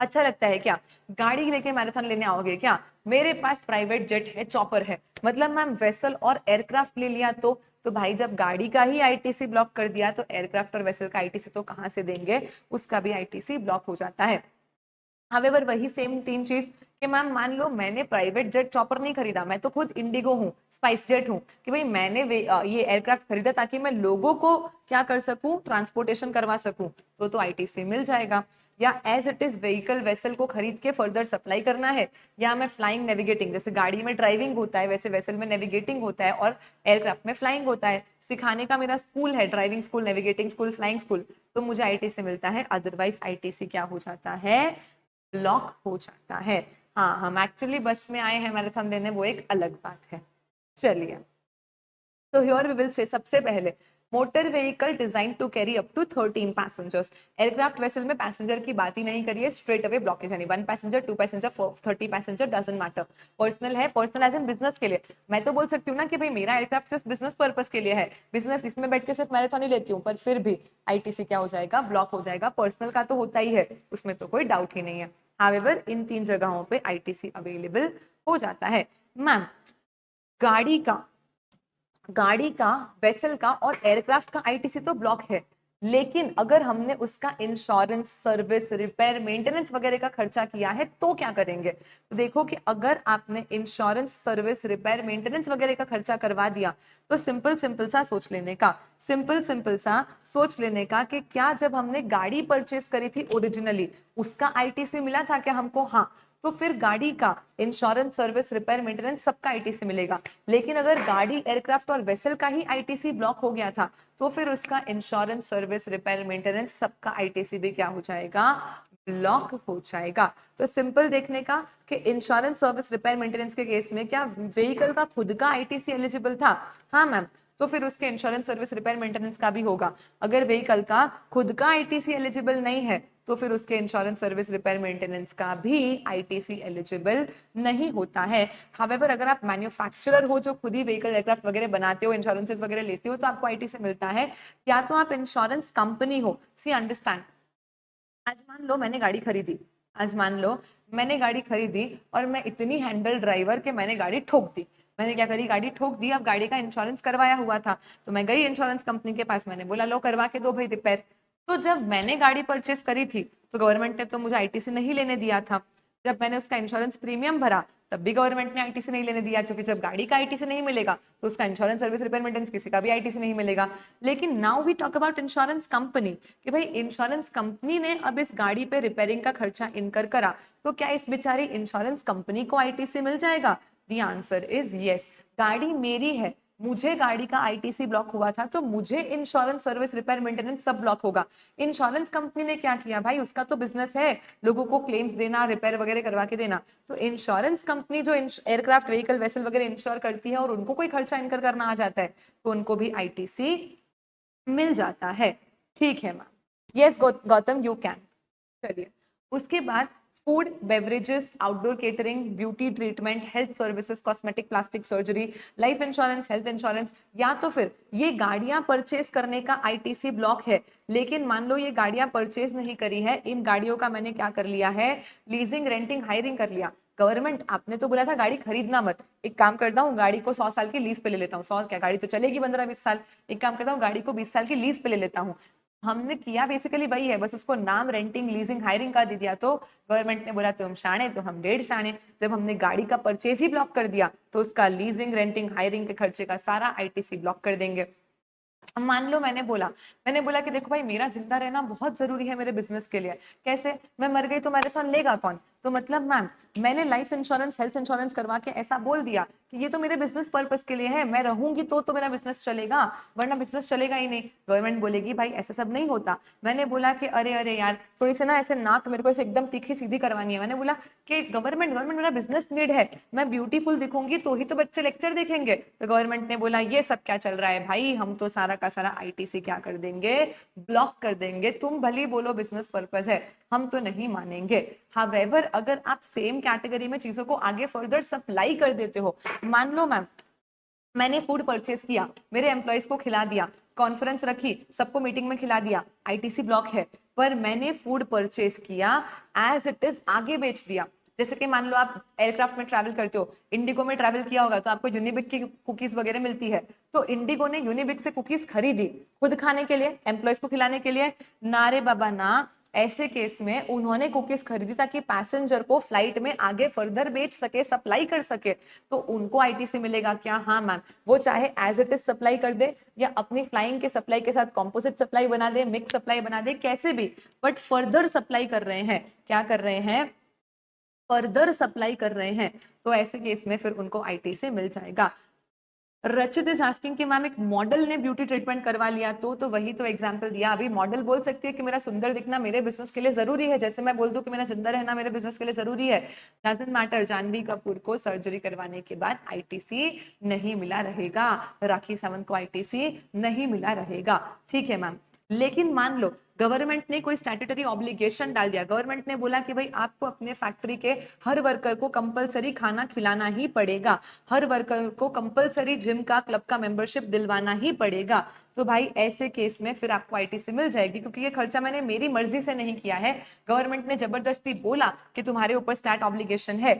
अच्छा लगता है क्या? गाड़ी लेके मैराथन लेने आओगे क्या? मेरे पास प्राइवेट जेट है, चॉपर है, मतलब मैम वेसल और एयरक्राफ्ट ले लिया तो भाई जब गाड़ी का ही आईटीसी ब्लॉक कर दिया तो एयरक्राफ्ट और वेसल का आईटीसी तो कहां से देंगे? उसका भी आईटीसी ब्लॉक हो जाता है। हावेवर वही सेम 3 चीज कि मैम मान लो मैंने प्राइवेट जेट चॉपर नहीं खरीदा, मैं तो खुद इंडिगो हूँ, स्पाइस जेट हूँ, कि भाई मैंने ये एयरक्राफ्ट खरीदा ताकि मैं लोगों को क्या कर सकूं? ट्रांसपोर्टेशन करवा सकूं, तो आईटीसी मिल जाएगा। या as it is vehicle vessel को खरीद के फर्दर सप्लाई करना है, या मैं फ्लाइंग नेविगेटिंग, जैसे गाड़ी में ड्राइविंग होता है वैसे वेसल में नेविगेटिंग होता है और एयरक्राफ्ट में फ्लाइंग होता है। सिखाने का मेरा स्कूल है, driving school, navigating school, flying school, तो मुझे आईटीसी मिलता है। अदरवाइज आईटीसी क्या हो जाता है? ब्लॉक हो जाता है। हाँ, हम एक्चुअली बस में आए हैं मैराथन लेने, वो एक अलग बात है। चलिए, तो हियर वी विल से सबसे पहले motor vehicle designed to carry up to 13 passengers. Aircraft vessel में पैसेंजर की बात ही नहीं करिए, स्ट्रेट अवे ब्लॉकेज, यानी 1 passenger, 2 passenger, 30 passenger, doesn't matter. Personal है, पर्सनल एज इन बिजनेस के लिए। मैं तो बोल सकती हूँ ना कि भाई मेरा एयरक्राफ्ट सिर्फ बिजनेस पर्पस के लिए है, बिजनेस इसमें बैठ के सिर्फ मैराथन ही लेती हूँ, पर फिर भी आईटीसी क्या हो जाएगा? ब्लॉक हो जाएगा। पर्सनल का तो होता ही है, उसमें तो कोई डाउट ही नहीं है। हावेवर इन 3 जगहों पे आईटीसी अवेलेबल हो जाता है। मैम गाड़ी का, वेसल का और एयरक्राफ्ट का आईटीसी तो ब्लॉक है, लेकिन अगर हमने उसका इंश्योरेंस, सर्विस, रिपेयर, मेंटेनेंस वगैरह का खर्चा किया है तो क्या करेंगे? तो देखो कि अगर आपने इंश्योरेंस, सर्विस, रिपेयर, मेंटेनेंस वगैरह का खर्चा करवा दिया तो सिंपल सा सोच लेने का कि क्या जब हमने गाड़ी परचेस करी थी ओरिजिनली उसका आईटीसी मिला था क्या हमको? हाँ, तो फिर गाड़ी का इंश्योरेंस, सर्विस, रिपेयर, मेंटेनेंस सबका आईटीसी मिलेगा। लेकिन अगर गाड़ी, एयरक्राफ्ट और वेसल का ही आईटीसी ब्लॉक हो गया था तो फिर उसका इंश्योरेंस, सर्विस, रिपेयर, मेंटेनेंस सबका आईटीसी भी क्या हो जाएगा? ब्लॉक हो जाएगा। तो सिंपल देखने का कि इंश्योरेंस, सर्विस, रिपेयर, मेंटेनेंस के केस में क्या व्हीकल का खुद का आईटीसी एलिजिबल था? हाँ मैम, तो फिर उसके इंश्योरेंस, सर्विस, रिपेयर, मेंटेनेंस का भी होगा। अगर व्हीकल का खुद का आईटीसी एलिजिबल नहीं है तो फिर उसके इंश्योरेंस, सर्विस, रिपेयर, मेंटेनेंस का भी आईटीसी एलिजिबल नहीं होता है। हावेवर अगर आप मैन्युफैक्चरर हो जो खुद ही व्हीकल, एयरक्राफ्ट वगैरह बनाते हो, इंश्योरेंसेस वगैरह लेते हो, तो आपको आईटीसी मिलता है। या तो आप इंश्योरेंस कंपनी हो। सी अंडरस्टैंड, आज मान लो मैंने गाड़ी खरीदी, और मैं इतनी हैंडल ड्राइवर के मैंने गाड़ी ठोक दी। मैंने क्या करी, गाड़ी ठोक दी। अब गाड़ी का इंश्योरेंस करवाया हुआ था तो मैं गई इंश्योरेंस कंपनी के पास, मैंने बोला लो करवा के दो भाई रिपेयर। तो जब मैंने गाड़ी परचेस करी थी तो गवर्नमेंट ने तो मुझे आईटीसी नहीं लेने दिया था। जब मैंने उसका इंश्योरेंस प्रीमियम भरा तब भी गवर्नमेंट ने आईटीसी नहीं लेने दिया, क्योंकि जब गाड़ी का आईटीसी नहीं मिलेगा तो उसका इंश्योरेंस सर्विस रिपेयर मेंटेनेंस किसी का भी आईटीसी नहीं मिलेगा। लेकिन now we talk about insurance company, कि भाई इंश्योरेंस कंपनी ने अब इस गाड़ी पे रिपेयरिंग का खर्चा इनकर करा, तो क्या इस बेचारी इंश्योरेंस कंपनी को आईटीसी मिल जाएगा? The answer is yes. गाड़ी मेरी है, मुझे गाड़ी का आईटीसी ब्लॉक हुआ था तो मुझे इंश्योरेंस सर्विस रिपेयर मेंटेनेंस सब ब्लॉक होगा। इंश्योरेंस कंपनी ने क्या किया भाई, उसका तो बिजनेस है लोगों को क्लेम्स देना, रिपेयर वगैरह करवा के देना। तो इंश्योरेंस कंपनी जो एयरक्राफ्ट व्हीकल वेसल वगैरह इंश्योर करती है और उनको कोई खर्चा इनकर करना आ जाता है तो उनको भी आईटीसी मिल जाता है। ठीक है ma'am, yes Gautam you can. चलिए उसके बाद food beverages, outdoor catering, beauty treatment, health services, cosmetic, plastic surgery, life insurance, health insurance, या तो फिर ये गाड़ियां परचेज करने का आईटीसी ब्लॉक है, लेकिन मान लो ये गाड़ियां परचेज नहीं करी है, इन गाड़ियों का मैंने क्या कर लिया है, लीजिंग, रेंटिंग, हायरिंग कर लिया। गवर्नमेंट आपने तो बोला था गाड़ी खरीदना मत, एक काम करता हूँ गाड़ी को 100 साल की लीज पे ले लेता हूँ। 100 क्या, गाड़ी तो चलेगी 15-20 साल, एक काम करता हूँ गाड़ी को 20 साल की लीज पे ले लेता हूँ। हमने किया बेसिकली वही है, बस उसको नाम रेंटिंग, लीजिंग, हायरिंग का दे दिया। तो गवर्नमेंट ने बोला तुम शाणे तो हम डेढ़ शाणे। जब हमने गाड़ी का परचेज ही ब्लॉक कर दिया तो उसका लीजिंग, रेंटिंग, हायरिंग के खर्चे का सारा आईटीसी ब्लॉक कर देंगे। मान लो मैंने बोला कि देखो भाई मेरा जिंदा रहना बहुत जरूरी है मेरे बिजनेस के लिए। कैसे, मैं मर गई तो मैराथन लेगा कौन? तो मतलब मैम मैंने लाइफ इंश्योरेंस, हेल्थ इंश्योरेंस करवा के ऐसा बोल दिया कि ये तो मेरे बिजनेस पर्पस के लिए है, मैं रहूंगी तो मेरा बिजनेस चलेगा, वरना बिजनेस चलेगा ही नहीं। गवर्नमेंट बोलेगी भाई ऐसा सब नहीं होता। मैंने बोला कि अरे अरे यार थोड़ी सी ना ऐसे नाक मेरे को ऐसे एकदम तीखी सीधी करवानी है। मैंने बोला कि गवर्नमेंट मेरा बिजनेस नीड है, मैं ब्यूटीफुल दिखूंगी तो ही तो बच्चे लेक्चर देखेंगे। तो गवर्नमेंट ने बोला ये सब क्या चल रहा है भाई, हम तो सारा का सारा आईटीसी क्या कर देंगे, ब्लॉक कर देंगे। तुम भली बोलो बिजनेस पर्पस है, हम तो नहीं मानेंगे। हावेवर अगर आप सेम कैटेगरी में चीजों को आगे फर्दर सप्लाई कर देते हो, मान लो मैम मैंने फूड परचेज किया, मेरे एम्प्लॉयज को खिला दिया, कॉन्फ्रेंस रखी, सबको मीटिंग में खिला दिया, आईटीसी ब्लॉक है। पर मैंने फूड परचेज किया एज इट इज आगे बेच दिया। जैसे कि मान लो आप एयरक्राफ्ट में ट्रैवल करते हो, इंडिगो में ट्रैवल किया होगा तो आपको यूनिबिक की कुकीज वगैरह मिलती है। तो इंडिगो ने यूनिबिक से कुकीज खरीदी खुद खाने के लिए, एम्प्लॉयज को खिलाने के लिए, ना रे बाबा ना। ऐसे केस में उन्होंने कुकीज खरीदी ताकि पैसेंजर को फ्लाइट में आगे फर्दर बेच सके, सप्लाई कर सके, तो उनको आईटीसी मिलेगा क्या? हाँ मैम, वो चाहे एज इट इज सप्लाई कर दे या अपनी फ्लाइंग के सप्लाई के साथ कॉम्पोजिट सप्लाई बना दे, मिक्स सप्लाई बना दे, कैसे भी, बट फर्दर सप्लाई कर रहे हैं। क्या कर रहे हैं? फर्दर सप्लाई कर रहे हैं। तो ऐसे केस में फिर उनको आईटीसी मिल जाएगा। रचित इज आस्किंग कि मैम एक मॉडल ने ब्यूटी ट्रीटमेंट करवा लिया तो वही तो एग्जांपल दिया। अभी मॉडल बोल सकती है कि मेरा सुंदर दिखना मेरे बिजनेस के लिए जरूरी है, जैसे मैं बोल दूं कि मेरा जिंदा रहना मेरे बिजनेस के लिए जरूरी है। Doesn't matter. जानवी कपूर को सर्जरी करवाने के बाद आईटीसी नहीं मिला रहेगा, राखी सावंत को आईटीसी नहीं मिला रहेगा। ठीक है मैम, लेकिन मान लो गवर्नमेंट ने कोई स्टैट्यूटरी ऑब्लिगेशन डाल दिया, गवर्नमेंट ने बोला कि भाई आपको अपने फैक्ट्री के हर वर्कर को कंपलसरी खाना खिलाना ही पड़ेगा, हर वर्कर को कंपलसरी जिम का, क्लब का मेंबरशिप दिलवाना ही पड़ेगा। तो भाई ऐसे केस में फिर आपको आईटीसी मिल जाएगी, क्योंकि ये खर्चा मैंने मेरी मर्जी से नहीं किया है, गवर्नमेंट ने जबरदस्ती बोला कि तुम्हारे ऊपर स्टैट ऑब्लिगेशन है।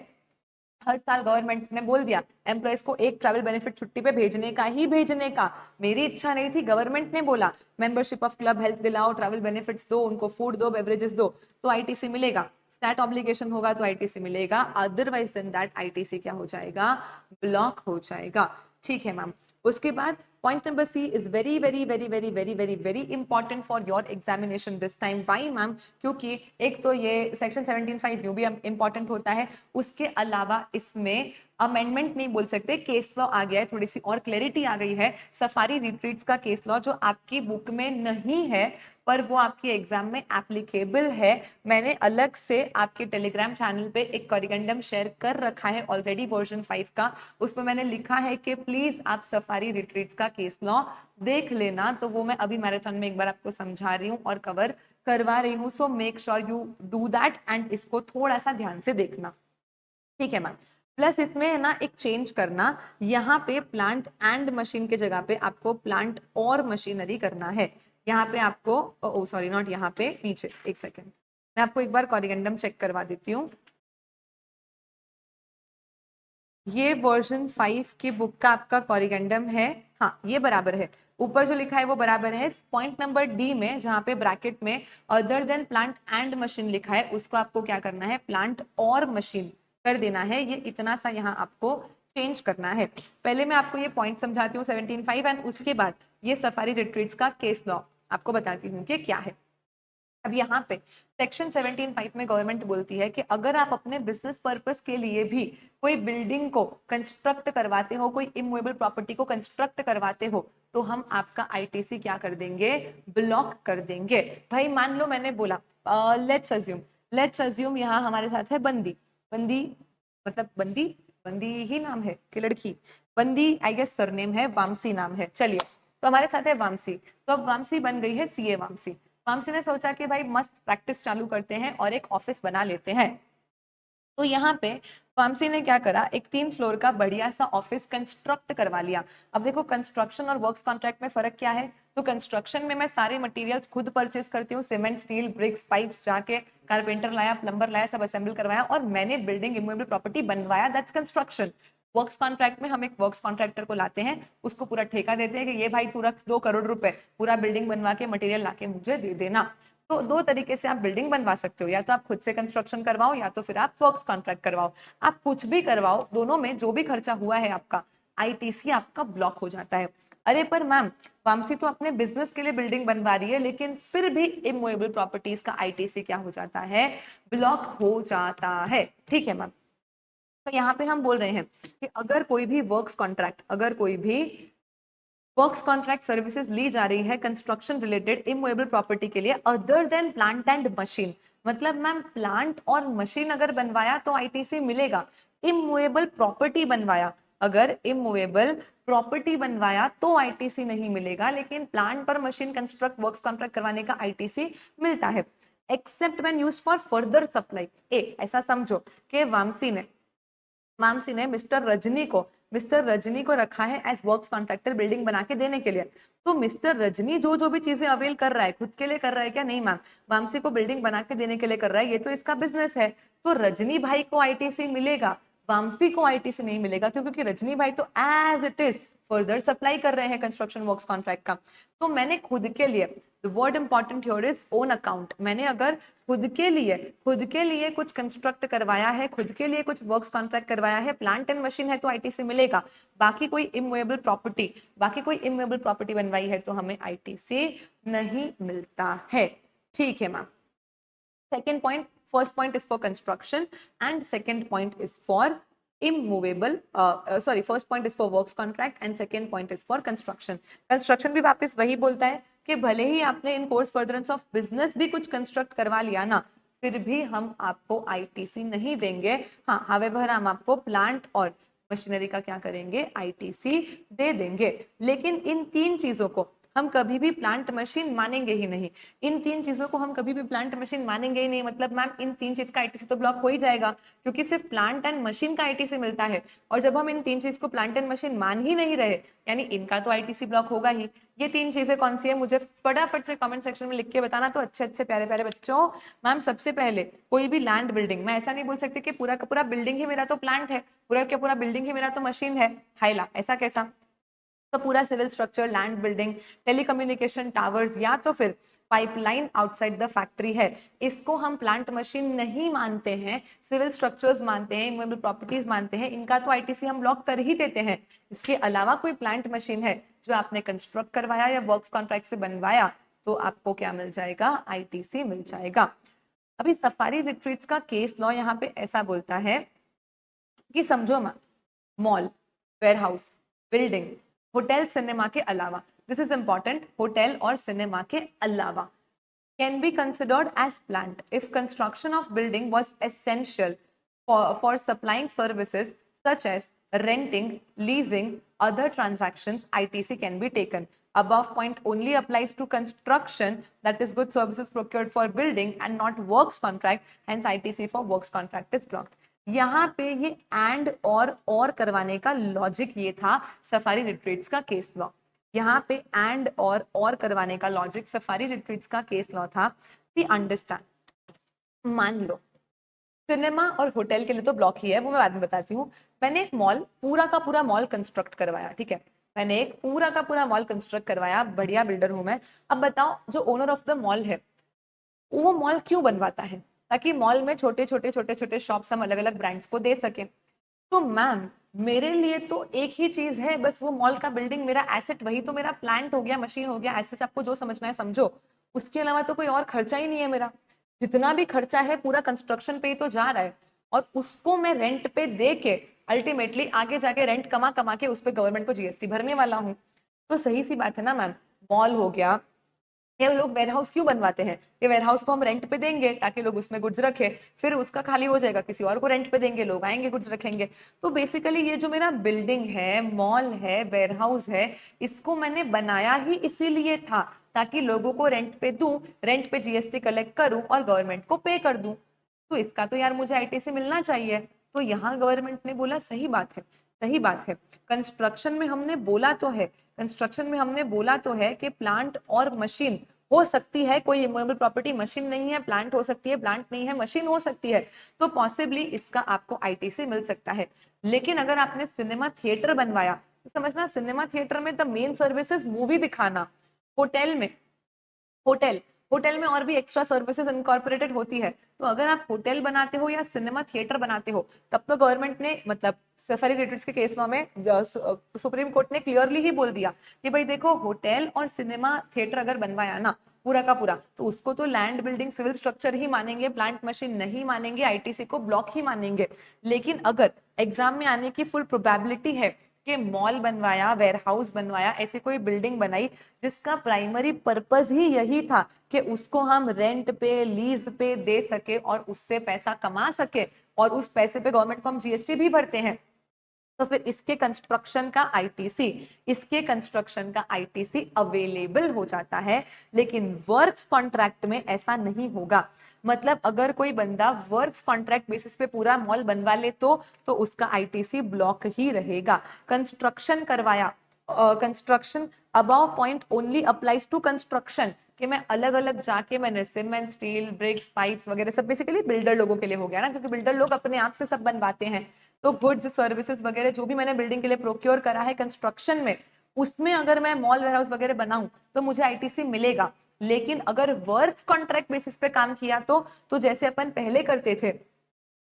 हर साल गवर्नमेंट ने बोल दिया एम्प्लॉयज को एक ट्रैवल बेनिफिट छुट्टी पे भेजने का ही भेजने का। मेरी इच्छा नहीं थी, गवर्नमेंट ने बोला मेंबरशिप ऑफ क्लब, हेल्थ दिलाओ, ट्रैवल बेनिफिट्स दो, उनको फूड दो, बेवरेजेस दो, तो आईटीसी मिलेगा। स्टैट ऑब्लिगेशन होगा तो आईटीसी मिलेगा, अदरवाइज देन दैट आईटीसी क्या हो जाएगा? ब्लॉक हो जाएगा। ठीक है मैम। उसके बाद point number C is very very very very very very very important for your examination this time. Why ma'am? क्योंकि एक तो ये सेक्शन 17(5) यूं भी इंपॉर्टेंट होता है, उसके अलावा इसमें अमेंडमेंट नहीं बोल सकते, केस लॉ आ गया है, थोड़ी सी और क्लैरिटी आ गई है। सफारी रिट्रीट्स का केस लॉ जो आपकी बुक में नहीं है पर वो आपकी एग्जाम में एप्लीकेबल है, मैंने अलग से आपके टेलीग्राम चैनल पे एक कॉरिगेंडम शेयर कर रखा है ऑलरेडी वर्जन 5 का। उसमें मैंने लिखा है कि प्लीज आप सफारी रिट्रीट्स का केस लॉ देख लेना, तो वो मैं अभी मैराथन में एक बार आपको समझा रही हूँ और कवर करवा रही हूँ। So make sure you do that and इसको थोड़ा सा ध्यान से देखना। ठीक है मैम। प्लस इसमें है ना एक चेंज करना, यहाँ पे प्लांट एंड मशीन के जगह पे आपको प्लांट और मशीनरी करना है। यहाँ पे आपको ओ सॉरी नॉट यहाँ पे, नीचे एक सेकेंड, मैं आपको एक बार कॉरिगेंडम चेक करवा देती हूँ। ये वर्जन 5 की बुक का आपका कॉरिगेंडम है। हाँ, ये बराबर है, ऊपर जो लिखा है वो बराबर है। पॉइंट नंबर डी में जहां पे ब्रैकेट में other than plant and machine लिखा है, उसको आपको क्या करना है, प्लांट और मशीन कर देना है। ये इतना सा यहाँ आपको चेंज करना है। पहले मैं आपको ये पॉइंट समझाती हूँ 17.5 एंड उसके बाद ये सफारी रिट्रीट्स का केस लॉ आपको बताती हूँ कि क्या है। अब यहाँ पे सेक्शन 17.5 में गवर्नमेंट बोलती है कि अगर आप अपने बिजनेस पर्पस के लिए भी कोई बिल्डिंग को कंस्ट्रक्ट करवाते हो, कोई इमूवेबल प्रॉपर्टी को कंस्ट्रक्ट करवाते हो, तो हम आपका आईटीसी क्या कर देंगे, ब्लॉक कर देंगे। भाई मान लो मैंने बोला लेट्स अज्यूम यहाँ हमारे साथ है बंदी। बंदी मतलब बंदी, बंदी ही नाम है कि लड़की, बंदी आई गेस सरनेम है, वामसी नाम है। चलिए, तो हमारे साथ है वामसी। तो अब वामसी बन गई है सीए वामसी। वामसी ने सोचा कि भाई मस्त प्रैक्टिस चालू करते हैं और एक ऑफिस बना लेते हैं। तो यहाँ पे वामसी ने क्या करा, एक 3 फ्लोर का बढ़िया सा ऑफिस कंस्ट्रक्ट करवा लिया। अब देखो कंस्ट्रक्शन और वर्क्स कॉन्ट्रैक्ट में फर्क क्या है। तो कंस्ट्रक्शन में मैं सारे मटेरियल्स खुद परचेज करती हूँ, सीमेंट, स्टील, ब्रिक्स, पाइप्स, जाके कारपेंटर लाया, प्लम्बर लाया, सब असेंबल करवाया और मैंने बिल्डिंग इमूवेबल प्रॉपर्टी बनवाया, दैट्स कंस्ट्रक्शन। वर्क्स कॉन्ट्रैक्ट में हम एक वर्क्स कॉन्ट्रैक्टर को लाते हैं, उसको पूरा ठेका देते हैं कि ये भाई तू रख 2 करोड़ रुपए, पूरा बिल्डिंग बनवा के मटेरियल लाके मुझे दे देना। तो 2 तरीके से आप बिल्डिंग बनवा सकते हो, या तो आप खुद से कंस्ट्रक्शन करवाओ या तो फिर आप वर्क्स कॉन्ट्रैक्ट करवाओ। आप कुछ भी करवाओ, दोनों में जो भी खर्चा हुआ है आपका, आईटीसी आपका ब्लॉक हो जाता है। अरे पर मैम, वामसी तो अपने बिजनेस के लिए बिल्डिंग बनवा रही है, लेकिन फिर भी इमूवेबल प्रॉपर्टीज का आईटीसी क्या हो जाता है, ब्लॉक हो जाता है। ठीक है मैम। तो यहाँ पे हम बोल रहे हैं कि अगर कोई भी वर्क्स कॉन्ट्रैक्ट, अगर कोई भी वर्क्स कॉन्ट्रैक्ट सर्विसेज ली जा रही है कंस्ट्रक्शन रिलेटेड इमूवेबल प्रॉपर्टी के लिए other than plant and machine, मतलब मैम प्लांट और मशीन अगर बनवाया तो आईटीसी मिलेगा, इमूवेबल प्रॉपर्टी बनवाया, अगर इमूवेबल प्रॉपर्टी बनवाया तो आईटीसी नहीं मिलेगा, लेकिन प्लांट पर मशीन कंस्ट्रक्ट वर्क्स कॉन्ट्रैक्ट करवाने का आईटीसी मिलता है। Except when used for further supply. ऐसा समझो कि वामसी ने मिस्टर रजनी को रखा है एज वर्क्स कॉन्ट्रैक्टर बिल्डिंग बना के देने के लिए। तो मिस्टर रजनी जो जो भी चीजें अवेल कर रहा है, खुद के लिए कर रहा है क्या, नहीं मैम, वामसी को बिल्डिंग बना के देने के लिए कर रहा है, ये तो इसका बिजनेस है। तो रजनी भाई को आईटीसी मिलेगा, वामसी को आईटीसी नहीं मिलेगा, क्योंकि रजनी भाई तो as it is further supply कर रहे हैं कंस्ट्रक्शन वर्क्स कॉन्ट्रैक्ट का। तो मैंने खुद के लिए, the word important here is own account, मैंने अगर खुद के लिए कुछ कंस्ट्रक्ट करवाया है, खुद के लिए कुछ वर्क्स कॉन्ट्रैक्ट करवाया है, प्लांट एंड मशीन है तो आईटीसी मिलेगा। बाकी कोई इमूवेबल प्रॉपर्टी बनवाई है तो हमें आईटीसी नहीं मिलता है। ठीक है ma'am. Second point, first point is for construction and second point is for immovable, first point is for works contract and second point is for construction. Construction भी वापस वही बोलता है कि भले ही आपने इन कोर्स फर्दरेंस ऑफ बिजनेस भी कुछ कंस्ट्रक्ट करवा लिया ना, फिर भी हम आपको आईटीसी नहीं देंगे। हाँ, हावेवर हम आपको प्लांट और मशीनरी का क्या करेंगे, आईटीसी दे देंगे। लेकिन इन 3 चीजों को हम कभी भी प्लांट मशीन मानेंगे ही नहीं। इन 3 चीजों को हम कभी भी प्लांट मशीन मानेंगे ही नहीं, मतलब मैम इन 3 चीज का आईटीसी तो ब्लॉक हो ही जाएगा, क्योंकि सिर्फ प्लांट एंड मशीन का आईटीसी मिलता है। और जब हम इन 3 चीज को प्लांट एंड मशीन मान ही नहीं रहे, यानी इनका तो आईटीसी ब्लॉक होगा ही। ये 3 चीजें कौन सी है, मुझे फटाफट से कमेंट सेक्शन में लिख के बताना। तो अच्छे अच्छे प्यारे प्यारे बच्चों, मैम सबसे पहले कोई भी लैंड बिल्डिंग, मैं ऐसा नहीं बोल सकती कि पूरा का पूरा बिल्डिंग ही मेरा तो प्लांट है, पूरा का पूरा बिल्डिंग ही मेरा तो मशीन है, हाइला ऐसा कैसा। तो पूरा civil structure, land building, telecommunication towers या तो फिर पाइपलाइन आउटसाइड द फैक्ट्री है, इसको हम प्लांट मशीन नहीं मानते हैं, सिविल स्ट्रक्चर्स मानते हैं, इमूवेबल प्रॉपर्टीज मानते हैं, इनका तो आईटीसी हम ब्लॉक कर ही देते हैं। इसके अलावा कोई प्लांट मशीन है जो आपने कंस्ट्रक्ट करवाया या वर्क्स कॉन्ट्रैक्ट से बनवाया, तो आपको क्या मिल जाएगा, आईटीसी मिल जाएगा। अभी सफारी रिट्रीट्स का केस लॉ यहाँ पे ऐसा बोलता है कि समझो mall, warehouse, building, hotel, cinema के अलावा, दिस इज इंपॉर्टेंट, होटल और सिनेमा के अलावा can be considered as plant if construction of building was essential for supplying services such as renting, leasing, other transactions, ITC can be taken. Above point only applies to construction, that is goods services procured for building and not works contract, hence ITC for works contract is blocked. यहाँ पे ये and और करवाने का logic ये था safari retreats का case law. यहाँ पे एंड और करवाने का लॉजिक सफारी रिट्रीट्स का केस लॉ था कि अंडरस्टैंड, मान लो सिनेमा और होटल के लिए तो ब्लॉक ही है, वो मैं बाद में बताती हूँ। मैंने एक मॉल, पूरा का पूरा मॉल कंस्ट्रक्ट करवाया, ठीक है, मैंने एक पूरा का पूरा मॉल कंस्ट्रक्ट करवाया, बढ़िया बिल्डर हूं मैं। अब बताओ जो ओनर ऑफ द मॉल है वो मॉल क्यों बनवाता है? ताकि मॉल में छोटे छोटे छोटे छोटे शॉप्स हम अलग अलग ब्रांड्स को दे सके। तो मैम मेरे लिए तो एक ही चीज है, बस वो मॉल का बिल्डिंग मेरा एसेट, वही तो मेरा प्लांट हो गया, मशीन हो गया, एसेट आपको जो समझना है समझो। उसके अलावा तो कोई और खर्चा ही नहीं है मेरा। जितना भी खर्चा है पूरा कंस्ट्रक्शन पे ही तो जा रहा है, और उसको मैं रेंट पे दे के अल्टीमेटली आगे जाके रेंट कमा कमा के उस पर गवर्नमेंट को जीएसटी भरने वाला हूँ। तो सही सी बात है ना मैम, मॉल हो गया, ये लोग वेयर हाउस क्यों बनवाते हैं? ये वेयर हाउस को हम रेंट पे देंगे ताकि लोग उसमें गुड्स रखे, फिर उसका खाली हो जाएगा, किसी और को रेंट पे देंगे, लोग आएंगे गुड्स रखेंगे। तो बेसिकली ये जो मेरा बिल्डिंग है, मॉल है, वेयर हाउस है, इसको मैंने बनाया ही इसीलिए था ताकि लोगों को रेंट पे दूं, रेंट पे जीएसटी कलेक्ट करूं और गवर्नमेंट को पे कर दूं। तो इसका तो यार मुझे आईटीसी मिलना चाहिए। तो यहाँ गवर्नमेंट ने बोला सही बात है, सही बात है। कंस्ट्रक्शन में हमने बोला तो है, कंस्ट्रक्शन में हमने बोला तो है कि प्लांट और मशीन हो सकती है, कोई इमूवेबल प्रॉपर्टी मशीन नहीं है, प्लांट हो सकती है, प्लांट नहीं है मशीन हो सकती है, तो पॉसिबली इसका आपको आईटीसी मिल सकता है। लेकिन अगर आपने सिनेमा थिएटर बनवाया तो समझना, सिनेमा थिएटर में द मेन सर्विसेज मूवी दिखाना, होटल में, होटल होटल में और भी एक्स्ट्रा सर्विसेज इनकॉर्पोरेटेड होती है। तो अगर आप होटल बनाते हो या सिनेमा थिएटर बनाते हो, तब तो गवर्नमेंट ने, मतलब सफारी रिट्रीट्स के केस लॉ में सुप्रीम कोर्ट ने क्लियरली ही बोल दिया कि भाई देखो, होटल और सिनेमा थिएटर अगर बनवाया ना पूरा का पूरा, तो उसको तो लैंड बिल्डिंग सिविल स्ट्रक्चर ही मानेंगे, प्लांट मशीन नहीं मानेंगे, आईटीसी को ब्लॉक ही मानेंगे। लेकिन अगर एग्जाम में आने की फुल प्रोबेबिलिटी है कि मॉल बनवाया, वेयर हाउस बनवाया, ऐसी कोई बिल्डिंग बनाई जिसका प्राइमरी पर्पस ही यही था कि उसको हम रेंट पे, लीज पे दे सके और उससे पैसा कमा सके, और उस पैसे पे गवर्नमेंट को हम जीएसटी भी भरते हैं, तो फिर इसके कंस्ट्रक्शन का आईटीसी, इसके कंस्ट्रक्शन का आईटीसी अवेलेबल हो जाता है। लेकिन वर्क्स कॉन्ट्रैक्ट में ऐसा नहीं होगा। मतलब अगर कोई बंदा वर्क्स कॉन्ट्रैक्ट बेसिस पे पूरा मॉल बनवा ले तो उसका आईटीसी ब्लॉक ही रहेगा। कंस्ट्रक्शन करवाया, construction above point only applies to construction, कि मैं अलग अलग जाके मैंने सीमेंट, स्टील, ब्रिक्स, पाइप्स वगैरह सब बेसिकली बिल्डर लोगों के लिए हो गया ना, क्योंकि बिल्डर लोग अपने आप से सब बनवाते हैं। तो गुड्स, सर्विसेज वगैरह जो भी मैंने बिल्डिंग के लिए प्रोक्योर करा है कंस्ट्रक्शन में, उसमें अगर मैं मॉल वेयर हाउस वगैरह बनाऊं तो मुझे आईटीसी मिलेगा। लेकिन अगर वर्क्स कॉन्ट्रैक्ट बेसिस पे काम किया तो जैसे अपन पहले करते थे,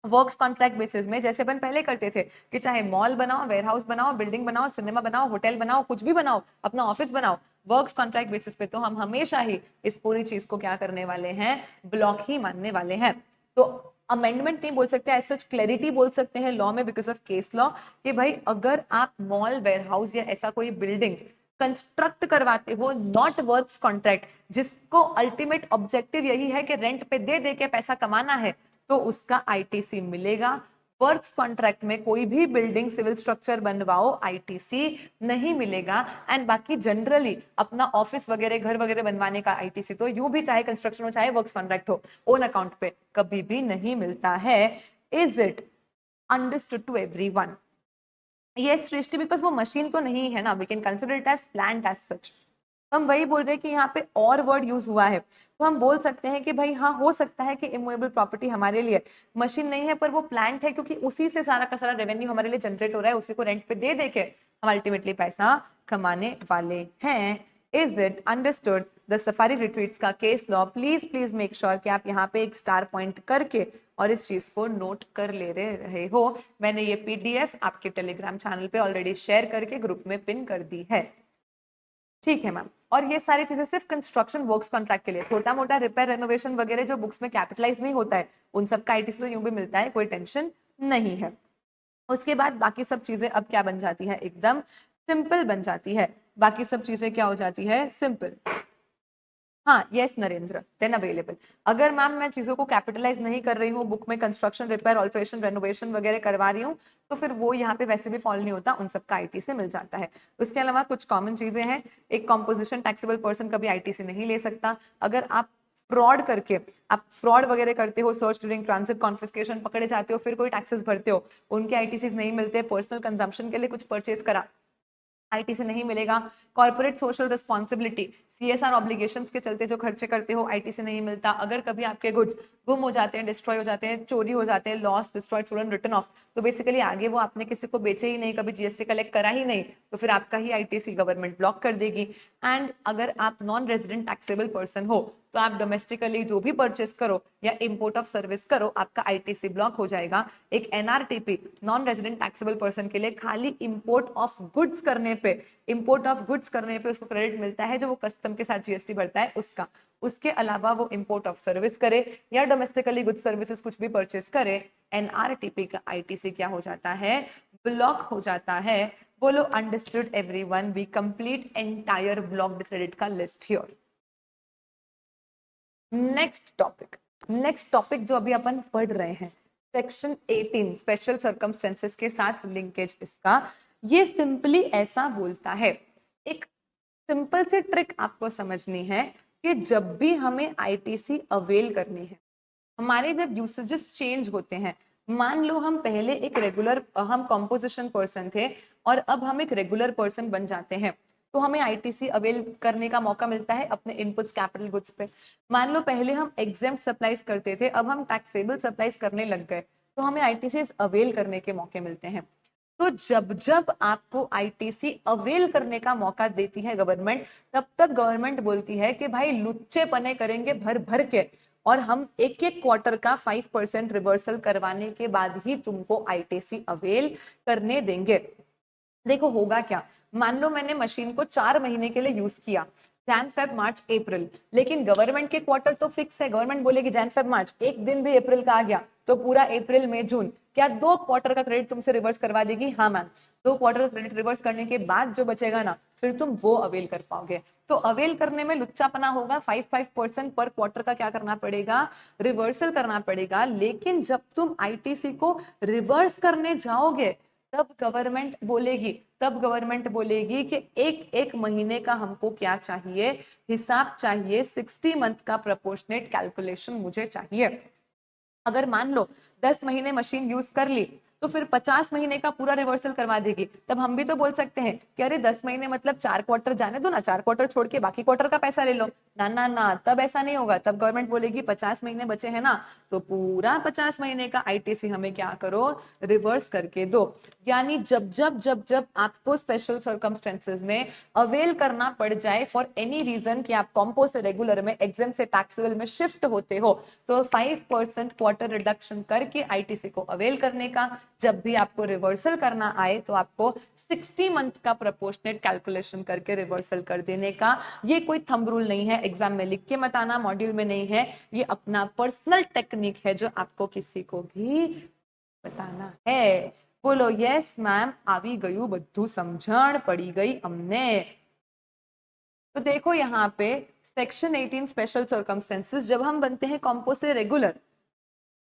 वर्क्स कॉन्ट्रैक्ट बेसिस में जैसे अपन पहले करते थे कि चाहे मॉल बनाओ, वेयर हाउस बनाओ, बिल्डिंग बनाओ, सिनेमा बनाओ, होटल बनाओ, कुछ भी बनाओ, अपना ऑफिस बनाओ, वर्क्स कॉन्ट्रैक्ट बेसिस पे, तो हम हमेशा ही इस पूरी चीज को क्या करने वाले हैं, ब्लॉक ही मानने वाले हैं। तो अमेंडमेंट नहीं बोल सकते, एज सच क्लैरिटी बोल सकते हैं लॉ में बिकॉज ऑफ केस लॉ, कि भाई अगर आप मॉल, वेयर हाउस या ऐसा कोई बिल्डिंग कंस्ट्रक्ट करवाते हो, नॉट वर्क्स कॉन्ट्रैक्ट, जिसको अल्टीमेट ऑब्जेक्टिव यही है कि रेंट पे दे दे के पैसा कमाना है, तो उसका आईटीसी मिलेगा। वर्क्स कॉन्ट्रैक्ट में कोई भी बिल्डिंग, सिविल स्ट्रक्चर बनवाओ, आईटीसी नहीं मिलेगा। एंड बाकी जनरली अपना ऑफिस वगैरह, घर वगैरह बनवाने का आईटीसी तो यूं भी चाहे कंस्ट्रक्शन हो चाहे वर्क्स कॉन्ट्रैक्ट हो, ओन अकाउंट पे कभी भी नहीं मिलता है। Is it understood to everyone? Yes Srishti, because वो मशीन तो नहीं है ना, we can consider it as plant as such. हम वही बोल रहे हैं कि यहाँ पे और वर्ड यूज हुआ है, तो हम बोल सकते हैं कि भाई हाँ, हो सकता है कि इमूवेबल प्रॉपर्टी हमारे लिए मशीन नहीं है पर वो प्लांट है, क्योंकि उसी से सारा का सारा रेवेन्यू हमारे लिए जनरेट हो रहा है, उसी को रेंट पे दे दे के हम अल्टीमेटली पैसा कमाने वाले हैं। Is it understood? The safari retreats का case law, please please make sure कि आप यहाँ पे एक स्टार पॉइंट करके और इस चीज को नोट कर ले रहे हो। मैंने ये पीडीएफ आपके टेलीग्राम चैनल पे ऑलरेडी शेयर करके ग्रुप में पिन कर दी है, ठीक है मैम। और ये सारी चीजें सिर्फ कंस्ट्रक्शन वर्क्स कॉन्ट्रैक्ट के लिए, छोटा मोटा रिपेयर, रेनोवेशन वगैरह जो बुक्स में कैपिटलाइज नहीं होता है, उन सब का आईटीसी तो यूं भी मिलता है, कोई टेंशन नहीं है। उसके बाद बाकी सब चीजें अब क्या बन जाती है, एकदम सिंपल बन जाती है। बाकी सब चीजें क्या हो जाती है, सिंपल। हाँ, यस नरेंद्र, देन अवेलेबल। अगर मैम मैं चीजों को कैपिटलाइज नहीं कर रही हूँ, बुक में कंस्ट्रक्शन, रिपेयर, ऑल्ट्रेशन, रेनोवेशन वगैरह करवा रही हूँ, तो फिर वो यहाँ पे वैसे भी फॉल नहीं होता, उन सबका आईटीसी मिल जाता है। उसके अलावा कुछ कॉमन चीजें हैं। एक कॉम्पोजिशन टैक्सेबल पर्सन कभी आईटीसी नहीं ले सकता। अगर आप फ्रॉड करके, आप फ्रॉड वगैरह करते हो, सर्च ड्यूरिंग ट्रांजिट, कॉन्फिस्केशन, पकड़े जाते हो, फिर कोई टैक्सेस भरते हो, उनके आईटीसी नहीं मिलते। पर्सनल कंजम्पशन के लिए कुछ परचेज करा, आईटीसी नहीं मिलेगा। Corporate social responsibility, CSR obligations के चलते जो खर्चे करते हो आईटीसी नहीं मिलता, अगर कभी आपके गुड्स गुम हो जाते हैं, डिस्ट्रॉय हो जाते हैं, चोरी हो जाते हैं, loss, destroyed, stolen, written off, तो बेसिकली आगे वो आपने किसी को बेचे ही नहीं, कभी जीएसटी कलेक्ट करा ही नहीं, तो फिर आपका ही आईटीसी गवर्नमेंट ब्लॉक कर देगी। एंड अगर आप नॉन रेजिडेंट टैक्सेबल पर्सन हो तो आप डोमेस्टिकली जो भी परचेस करो या इंपोर्ट ऑफ सर्विस करो, आपका आईटीसी ब्लॉक हो जाएगा। एक NRTP non resident taxable person के लिए खाली इंपोर्ट ऑफ गुड्स करने पे उसको क्रेडिट मिलता है, जो वो कस्टम के साथ जीएसटी भरता है उसका। उसके अलावा वो इंपोर्ट ऑफ सर्विस करे या डोमेस्टिकली गुड्स सर्विसेज कुछ भी परचेस करे, एनआरटीपी का आईटीसी क्या हो जाता है, ब्लॉक हो जाता है। बोलो understood everyone, we complete entire blocked credit का लिस्ट हियर। नेक्स्ट टॉपिक जो अभी अपन पढ़ रहे हैं, सेक्शन 18 स्पेशल सर्कमस्टेंसेस के साथ लिंकेज इसका, ये सिंपली ऐसा बोलता है, एक सिंपल सी ट्रिक आपको समझनी है कि जब भी हमें आईटीसी अवेल करनी है, हमारे जब यूसेजेस चेंज होते हैं, मान लो हम पहले एक रेगुलर हम कॉम्पोजिशन पर्सन थे और अब हम एक रेगुलर पर्सन बन जाते हैं, तो हमें आईटीसी अवेल करने का मौका मिलता है अपने इनपुट्स कैपिटल गुड्स पे। मान लो पहले हम एग्जेम्प्ट सप्लाईज करते थे, अब हम टैक्सेबल सप्लाईज करने लग गए, तो हमें आईटीसी अवेल करने के मौके मिलते हैं। तो जब जब आपको आईटीसी अवेल करने का मौका देती है गवर्नमेंट, तब तक गवर्नमेंट बोलती है कि भाई लुच्चे पने करेंगे भर भर के, और हम एक एक क्वार्टर का 5% रिवर्सल करवाने के बाद ही तुमको आईटीसी अवेल करने देंगे। देखो होगा क्या, मान लो मैंने मशीन को 4 महीने के लिए यूज किया, जैन फेब मार्च अप्रैल, लेकिन गवर्नमेंट के क्वार्टर तो फिक्स है, गवर्नमेंट बोलेगी जैन फेब मार्च, एक दिन भी अप्रैल का आ गया तो पूरा अप्रैल मई जून, क्या 2 क्वार्टर का क्रेडिट तुमसे रिवर्स करवा देगी? हाँ मैम, 2 क्वार्टर का क्रेडिट रिवर्स करने के बाद जो बचेगा ना, फिर तुम वो अवेल कर पाओगे। तो अवेल करने में लुच्चापना होगा, 5% पर क्वार्टर का क्या करना पड़ेगा, रिवर्सल करना पड़ेगा। लेकिन जब तुम आईटीसी को रिवर्स करने जाओगे, तब गवर्नमेंट बोलेगी कि एक एक महीने का हमको क्या चाहिए, हिसाब चाहिए, 60 मंथ का प्रोपोर्शनेट कैलकुलेशन मुझे चाहिए। अगर मान लो 10 महीने मशीन यूज कर ली, तो फिर 50 महीने का पूरा रिवर्सल करवा देगी। तब हम भी तो बोल सकते हैं कि अरे 10 महीने मतलब 4 क्वार्टर जाने दो ना, 4 क्वार्टर छोड़ के बाकी क्वार्टर का पैसा ले लो ना। ना ना, तब ऐसा नहीं होगा। तब गवर्नमेंट बोलेगी 50 महीने बचे हैं ना, तो पूरा 50 महीने का आईटीसी हमें क्या करो, रिवर्स करके दो। यानी जब जब जब जब आपको स्पेशल सर्कमस्टेंसेज में अवेल करना पड़ जाए फॉर एनी रीजन कि आप कॉम्पो से रेगुलर में, एग्जाम से टैक्सेबल में शिफ्ट होते हो, तो 5% क्वार्टर रिडक्शन करके आईटीसी को अवेल करने का। जब भी आपको रिवर्सल करना आए तो आपको 60 मंथ का प्रोपोर्शनेट कैलकुलेशन करके रिवर्सल कर देने का। ये कोई थंब रूल नहीं है, एग्जाम में लिख के मत आना, मॉड्यूल में नहीं है, ये अपना पर्सनल टेक्निक है जो आपको किसी को भी बताना है। बोलो यस मैम, आवी गयु बद्धू समझण पड़ी गई हमने। तो देखो यहाँ पे सेक्शन 18 स्पेशल सर्कमस्टेंसेस, जब हम बनते हैं कॉम्पो से रेगुलर,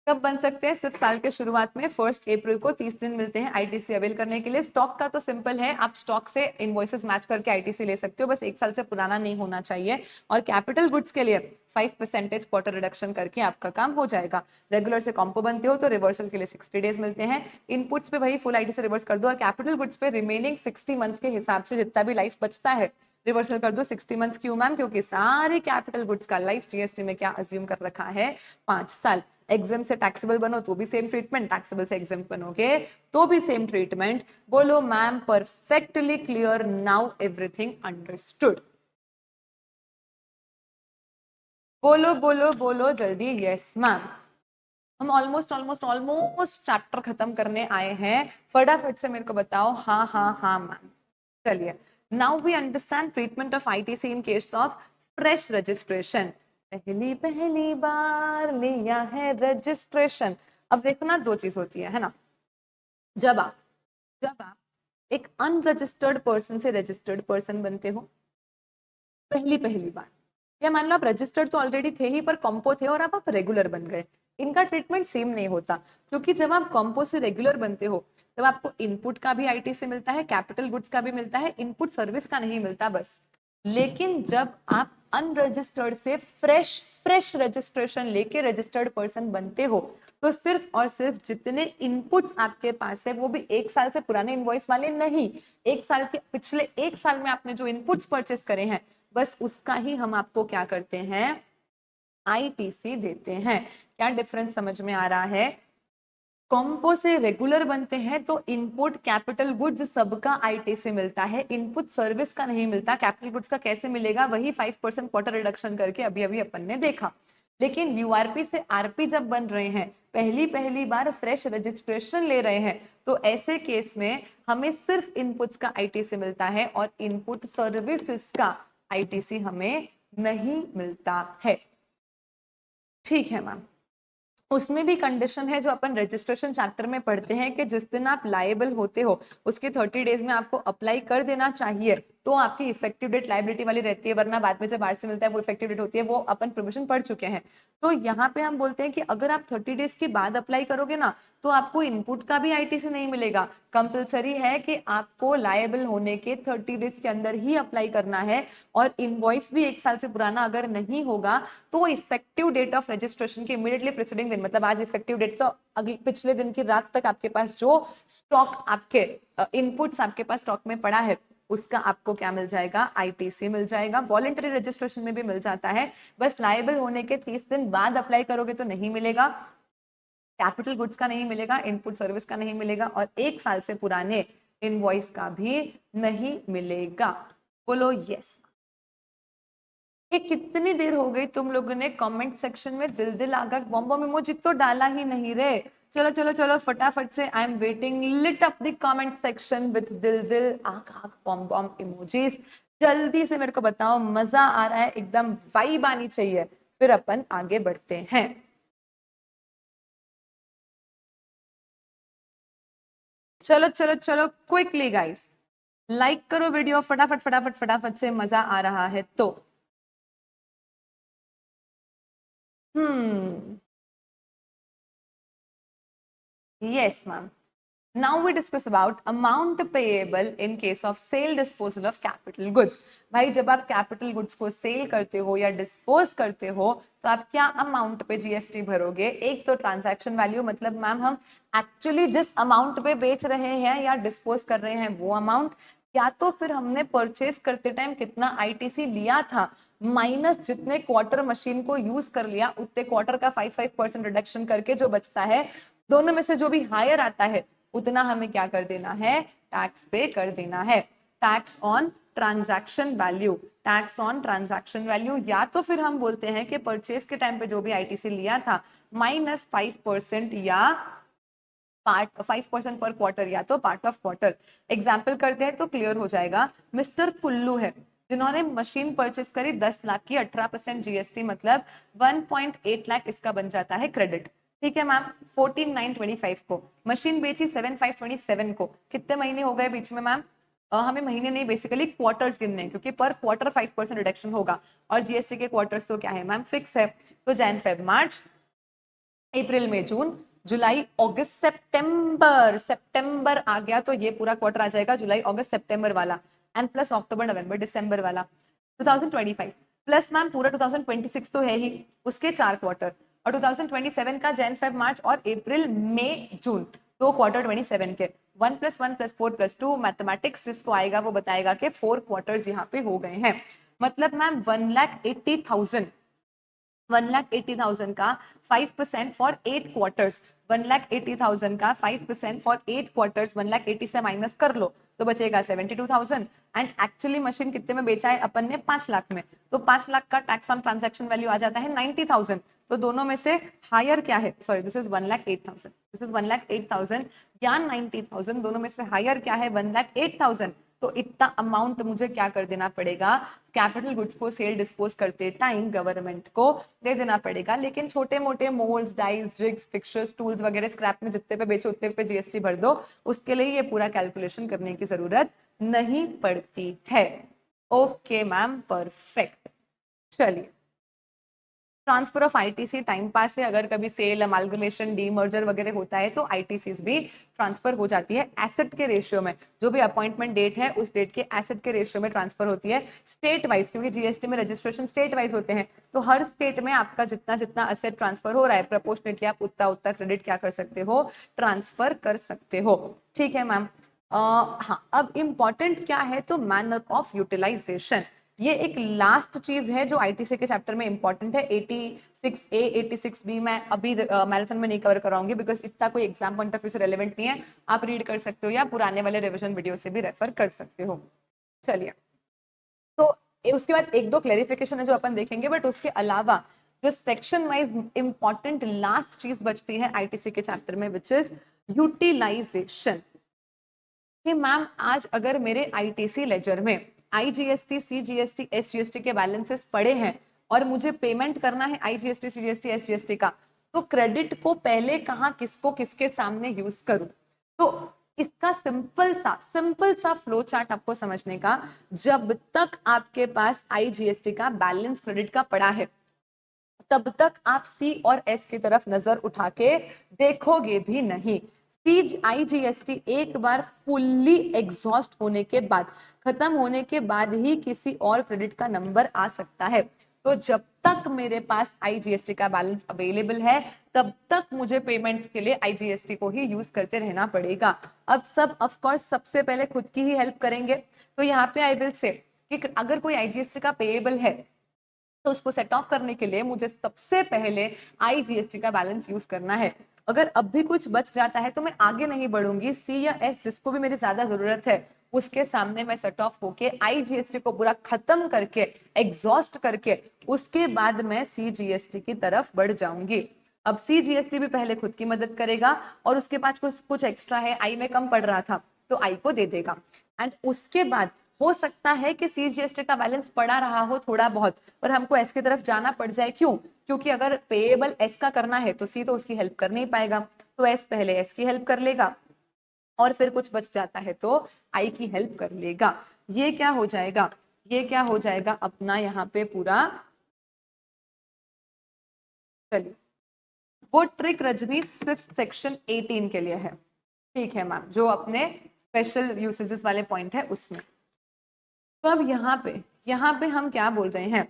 कब बन सकते हैं, सिर्फ साल के शुरुआत में 1 अप्रैल को 30 दिन मिलते हैं आईटीसी अवेल करने के लिए। स्टॉक का तो सिंपल है, आप स्टॉक से इनवॉइसेस मैच करके आईटीसी ले सकते हो, बस 1 साल से पुराना नहीं होना चाहिए। और कैपिटल गुड्स के लिए 5% क्वार्टर रिडक्शन करके आपका काम हो जाएगा। रेगुलर से कॉम्पो बनते हो तो रिवर्सल के लिए 60 डेज मिलते हैं। इनपुट्स पे वही फुल आईटीसी रिवर्स कर दो, और कैपिटल गुड्स पे रिमेनिंग 60 मंथ्स के हिसाब से जितना भी लाइफ बचता है रिवर्सल कर दो 60 मंथ्स। क्यों मैम? क्योंकि सारे कैपिटल गुड्स का लाइफ जीएसटी में क्या अज्यूम कर रखा है, 5 साल। एग्जाम से टैक्सेबल बनो तो भी सेम ट्रीटमेंट, टैक्सेबल से एग्जाम बनोगे तो भी सेम ट्रीटमेंट। बोलो ma'am perfectly clear, now everything understood. बोलो बोलो बोलो जल्दी, यस मैम। हम ऑलमोस्ट चैप्टर खत्म करने आए हैं, फटाफट से मेरे को बताओ हाँ हाँ हाँ मैम। चलिए, now we understand treatment of ITC in case of fresh registration. पहली बार लिया है रजिस्ट्रेशन। अब देखो ना, 2 चीज होती है ना। जब आप एक अनरजिस्टर्ड पर्सन से रजिस्टर्ड पर्सन बनते हो पहली बार, या मान लो आप रजिस्टर्ड तो ऑलरेडी थे ही पर कॉम्पो थे और आप रेगुलर बन गए, इनका ट्रीटमेंट सेम नहीं होता। क्योंकि जब आप कॉम्पो से रेगुलर बनते हो तब आपको इनपुट का भी आईटीसी मिलता है, कैपिटल गुड्स का भी मिलता है, इनपुट सर्विस का नहीं मिलता बस। लेकिन जब आप अनरजिस्टर्ड से फ्रेश रजिस्ट्रेशन लेके रजिस्टर्ड पर्सन बनते हो, तो सिर्फ और सिर्फ जितने इनपुट्स आपके पास है वो भी 1 साल से पुराने इनवॉइस वाले नहीं, 1 साल के पिछले 1 साल में आपने जो इनपुट्स परचेस करे हैं बस उसका ही हम आपको क्या करते हैं, आईटीसी देते हैं। क्या डिफरेंस समझ में आ रहा है? कॉम्पो से रेगुलर बनते हैं तो इनपुट कैपिटल गुड्स सबका आईटीसी मिलता है, इनपुट सर्विस का नहीं मिलता। कैपिटल गुड्स का कैसे मिलेगा? वही 5% क्वार्टर रिडक्शन करके अभी अभी अपन ने देखा। लेकिन यूआरपी से आरपी जब बन रहे हैं, पहली बार फ्रेश रजिस्ट्रेशन ले रहे हैं, तो ऐसे केस में हमें सिर्फ इनपुट्स का आईटीसी मिलता है और इनपुट सर्विसेज का आईटीसी हमें नहीं मिलता है। ठीक है मैम, उसमें भी कंडीशन है जो अपन रजिस्ट्रेशन चैप्टर में पढ़ते हैं कि जिस दिन आप लायबल होते हो उसके 30 डेज में आपको अप्लाई कर देना चाहिए, तो आपकी इफेक्टिव डेट लायबिलिटी वाली रहती है, वरना बाद में जब आरसी मिलता है वो इफेक्टिव डेट होती है, वो अपन प्रोविजन पढ़ चुके हैं। तो यहाँ पे हम बोलते हैं कि अगर आप 30 डेज के बाद अप्लाई करोगे ना, तो आपको इनपुट का भी आईटीसी नहीं मिलेगा। कंपलसरी है कि आपको लायबल होने के 30 डेज के अंदर ही अप्लाई करना है, और इनवॉइस भी 1 साल से पुराना अगर नहीं होगा तो इफेक्टिव डेट ऑफ रजिस्ट्रेशन के इमीडिएटली प्रीसीडिंग दिन, मतलब आज इफेक्टिव डेट, तो अगले पिछले दिन की रात तक आपके पास जो स्टॉक आपके इनपुट्स आपके पास स्टॉक में पड़ा है उसका आपको क्या मिल जाएगा, आईटीसी मिल जाएगा। वॉलंटरी रजिस्ट्रेशन में भी मिल जाता है, बस लायबल होने के 30 दिन बाद अप्लाई करोगे तो नहीं मिलेगा। कैपिटल गुड्स का नहीं मिलेगा, इनपुट सर्विस का नहीं मिलेगा, और 1 साल से पुराने इनवॉइस का भी नहीं मिलेगा। बोलो यस। ये कितनी देर हो गई तुम लोगों ने कमेंट सेक्शन में दिल दिल आगा बॉम्ब बॉम्ब इमोजी तो डाला ही नहीं रे। चलो चलो चलो फटाफट से, I am waiting, lit up the comment section with दिल दिल आग आग बॉम्ब बॉम्ब इमोजीज। जल्दी से मेरे को बताओ, मजा आ रहा है, एकदम वाइब आनी चाहिए, फिर अपन आगे बढ़ते हैं। चलो चलो चलो क्विकली गाइस, लाइक करो वीडियो फटाफट फटाफट फटाफट से, मजा आ रहा है तो। Yes, ma'am. Now we discuss about amount payable in case of sale disposal of capital goods. भाई जब आप कैपिटल गुड्स को सेल करते हो या डिस्पोज करते हो तो आप क्या अमाउंट पे जीएसटी भरोगे? एक तो ट्रांजैक्शन वैल्यू, मतलब मैम हम एक्चुअली जिस अमाउंट पे बेच रहे हैं या डिस्पोज कर रहे हैं वो अमाउंट, या तो फिर हमने परचेज करते टाइम कितना आईटीसी लिया था माइनस जितने क्वार्टर मशीन को यूज कर लिया उतने क्वार्टर का 5% रिडक्शन करके जो बचता है, दोनों में से जो भी हायर आता है उतना हमें क्या कर देना है, टैक्स पे कर देना है। Tax on transaction value, tax on transaction value, या तो फिर हम बोलते हैं कि परचेज के टाइम पे जो भी आईटीसी लिया था माइनस 5% या पार्ट 5% पर क्वार्टर, या तो पार्ट ऑफ क्वार्टर। एग्जाम्पल करते हैं तो क्लियर हो जाएगा। मिस्टर कुल्लू है जिन्होंने मशीन परचेस करी 10 लाख की, 18% जीएसटी, मतलब 1.8 लाख इसका बन जाता है क्रेडिट। ठीक है मैम, 14,925 को मशीन बेची 7,527 को, कितने महीने हो गए बीच में मैम? हमें महीने नहीं, बेसिकली क्वार्टर्स गिनने हैं, क्योंकि पर क्वार्टर 5% रिडक्शन होगा, और जीएसटी के क्वार्टर्स तो क्या है मैम, फिक्स है। तो जैन फेब मार्च अप्रैल मई जून जुलाई अगस्त सितंबर, सितंबर आ गया तो ये पूरा क्वार्टर आ जाएगा, जुलाई अगस्त सितंबर वाला, एंड प्लस अक्टूबर नवंबर दिसंबर वाला 2025, प्लस मैम पूरा 2026 तो है ही, उसके 4 क्वार्टर, और 2027 का जैन फेब मार्च और अप्रैल मई जून, 2 क्वार्टर 27 के। 1 + 1 + 4 + 2 मैथमेटिक्स जिसको आएगा वो बताएगा कि 4 क्वार्टर्स यहाँ पे हो गए हैं। मतलब मैम 1,80,000 1,80,000 का 5% फॉर 8 क्वार्टर्स, 1,80,000 का 5% फॉर 8 क्वार्टर्स, 1,80,000 से माइनस कर लो तो बचेगा 72,000। एंड एक्चुअली मशीन कितने में बेचा है अपन ने? 5 लाख में, तो 5 लाख का टैक्स ऑन ट्रांजैक्शन वैल्यू आ जाता है 90,000। तो दोनों में से हायर क्या है? Sorry, this is 1,08,000, this is 1,08,000 या 90,000, दोनों में से हायर क्या है? 1,08,000। तो इतना अमाउंट मुझे क्या कर देना पड़ेगा? कैपिटल गुड्स को सेल डिस्पोज करते टाइम गवर्नमेंट को दे देना पड़ेगा। लेकिन छोटे मोटे moulds, dies, jigs, fixtures, tools वगैरह स्क्रैप में जितने पे बेचो उतने पे जीएसटी भर दो, उसके लिए ये पूरा कैलकुलेशन करने की जरूरत नहीं पड़ती है। Okay ma'am, perfect. चलिए, transfer of ITC time pass है, अगर कभी सेल, अमालगमेशन, डीमर्जर वगैरह होता है तो आईटीसीज भी ट्रांसफर हो जाती है एसेट के रेशियो में, जो भी अपॉइंटमेंट डेट है उस डेट के एसेट के रेशियो में ट्रांसफर होती है स्टेट वाइज, क्योंकि जीएसटी में रजिस्ट्रेशन स्टेट वाइज होते हैं, तो हर स्टेट में आपका जितना जितना एसेट ट्रांसफर हो रहा है प्रोपोर्शनेटली आप उतना उतना क्रेडिट क्या कर सकते हो, ट्रांसफर कर सकते हो। ठीक है मैम। हाँ, अब इम्पॉर्टेंट क्या है तो मैनर ऑफ यूटिलाइजेशन। ये एक लास्ट चीज है जो आईटीसी के चैप्टर में इंपॉर्टेंट है। 86A 86B मैं अभी मैराथन में नहीं कवर कराऊंगी बिकॉज इतना कोई एग्जाम पॉइंट ऑफ व्यू से रेलेवेंट नहीं है, आप रीड कर सकते हो या पुराने वाले रिविजन वीडियो से भी रेफर कर सकते हो। चलिए, तो उसके बाद एक दो क्लेरिफिकेशन है जो अपन देखेंगे, बट उसके अलावा जो सेक्शन वाइज इंपॉर्टेंट लास्ट चीज बचती है आईटीसी के चैप्टर में, विच इज यूटिलाइजेशन। कि मैम आज अगर मेरे आईटीसी लेजर में आईजीएसटी, सीजीएसटी, एसजीएसटी के बैलेंसेस पड़े हैं और मुझे पेमेंट करना है आईजीएसटी, सीजीएसटी, एसजीएसटी का, तो क्रेडिट को पहले कहां, किसको, किसके सामने यूज करूं? तो इसका सिंपल सा फ्लो चार्ट आपको समझने का, जब तक आपके पास आईजीएसटी का बैलेंस क्रेडिट का पड़ा है तब तक आप सी और एस की तरफ नजर उठा के देखोगे भी नहीं। आईजीएसटी एक बार फुल्ली एग्जॉस्ट होने के बाद, खत्म होने के बाद ही किसी और क्रेडिट का नंबर आ सकता है। तो जब तक मेरे पास आईजीएसटी का बैलेंस अवेलेबल है तब तक मुझे पेमेंट्स के लिए आईजीएसटी को ही यूज करते रहना पड़ेगा। अब सब ऑफ कोर्स सबसे पहले खुद की ही हेल्प करेंगे। तो यहाँ पे आई विल से कि अगर कोई आईजीएसटी का पेएबल है तो उसको सेट ऑफ करने के लिए मुझे सबसे पहले आईजीएसटी का बैलेंस यूज करना है। अगर अब भी कुछ बच जाता है तो मैं आगे नहीं बढ़ूंगी, सी या एस जिसको भी मेरी ज्यादा जरूरत है उसके सामने मैं सेट ऑफ होके आईजीएसटी को पूरा खत्म करके, एग्जॉस्ट करके, उसके बाद मैं सीजीएसटी की तरफ बढ़ जाऊंगी। अब सीजीएसटी भी पहले खुद की मदद करेगा और उसके पास कुछ एक्स्ट्रा है, आई में कम पड़ रहा था तो आई को दे देगा। एंड उसके बाद हो सकता है कि सीजीएसटी का बैलेंस पड़ा रहा हो थोड़ा बहुत, पर हमको एस की तरफ जाना पड़ जाए। क्यों? क्योंकि अगर पेएबल एस का करना है तो सी तो उसकी हेल्प कर नहीं पाएगा, तो एस पहले एस की हेल्प कर लेगा और फिर कुछ बच जाता है तो आई की हेल्प कर लेगा। ये क्या हो जाएगा, ये क्या हो जाएगा अपना यहाँ पे पूरा। चलिए, वो ट्रिक रजनी सिर्फ सेक्शन 18 के लिए है, ठीक है मैम, जो अपने स्पेशल यूसेजेस वाले पॉइंट है उसमें। तो अब यहाँ पे हम क्या बोल रहे हैं,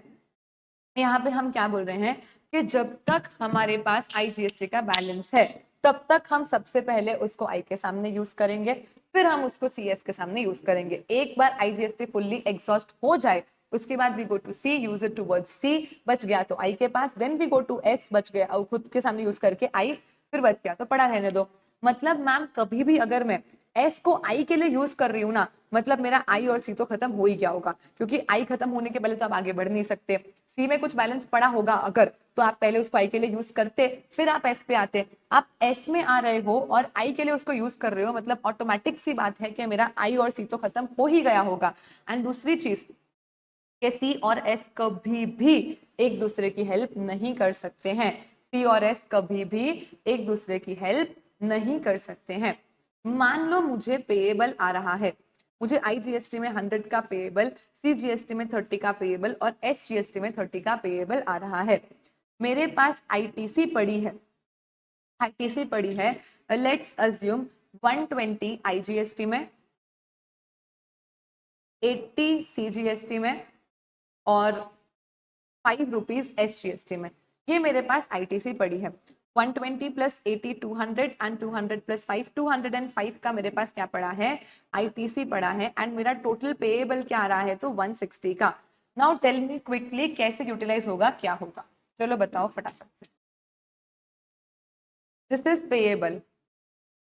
यहाँ पे हम क्या बोल रहे हैं कि जब तक हमारे पास आईजीएसटी का बैलेंस है तब तक हम सबसे पहले उसको आई के सामने यूज करेंगे, फिर हम उसको सीएस के सामने यूज करेंगे। एक बार आईजीएसटी फुल्ली एग्जॉस्ट हो जाए उसके बाद we go to C, use it towards C, बच गया तो आई के पास, then we go to S, बच गया और खुद के सामने यूज करके आई, फिर बच गया तो पड़ा रहने दो। मतलब मैम कभी भी अगर मैं एस को आई के लिए यूज कर रही हूँ ना, मतलब मेरा आई और सी तो खत्म हो ही गया होगा, क्योंकि आई खत्म होने के पहले तो आप आगे बढ़ नहीं सकते। सी में कुछ बैलेंस पड़ा होगा अगर, तो आप पहले उसको आई के लिए यूज करते फिर आप एस पे आते। आप एस में आ रहे हो और आई के लिए उसको यूज कर रहे हो, मतलब ऑटोमेटिक सी बात है कि मेरा आई और सी तो खत्म हो ही गया होगा। एंड दूसरी चीज कि सी और एस कभी भी एक दूसरे की हेल्प नहीं कर सकते हैं, सी और एस कभी भी एक दूसरे की हेल्प नहीं कर सकते हैं। मान लो मुझे पेएबल आ रहा है, मुझे आईजीएसटी में 100 का पेएबल, सीजीएसटी में 30 का पेएबल और एसजीएसटी में 30 का पेएबल आ रहा है। मेरे पास आईटीसी पड़ी है, आईटीसी पड़ी है, लेट्स अज्यूम 120 आईजीएसटी में, 80 सीजीएसटी में और 5 रुपीज एसजीएसटी में। ये मेरे पास आईटीसी पड़ी है। 120 प्लस 80 200 एंड 200 प्लस 5 205 का मेरे पास क्या पड़ा है, आईटीसी पड़ा है। एंड मेरा टोटल पेएबल क्या आ रहा है, तो 160 का। नाउ टेल मी क्विकली कैसे यूटिलाइज होगा, क्या होगा, चलो बताओ फटाफट से। This is payable.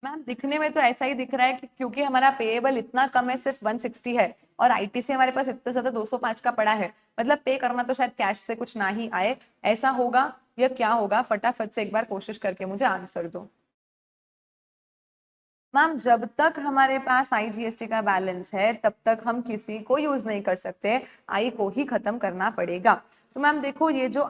मैम दिखने में तो ऐसा ही दिख रहा है कि क्योंकि हमारा पेएबल इतना कम है, सिर्फ 160 है, और आईटीसी हमारे पास इतना ज्यादा 205 का पड़ा है, मतलब पे करना तो शायद कैश से कुछ ना ही आए, ऐसा होगा या क्या होगा? फटाफट से एक बार कोशिश करके मुझे आंसर दो। मैम जब तक हमारे पास आईजीएसटी का बैलेंस है तब तक हम किसी को यूज नहीं कर सकते, आई को ही खत्म करना पड़ेगा। तो मैम देखो ये जो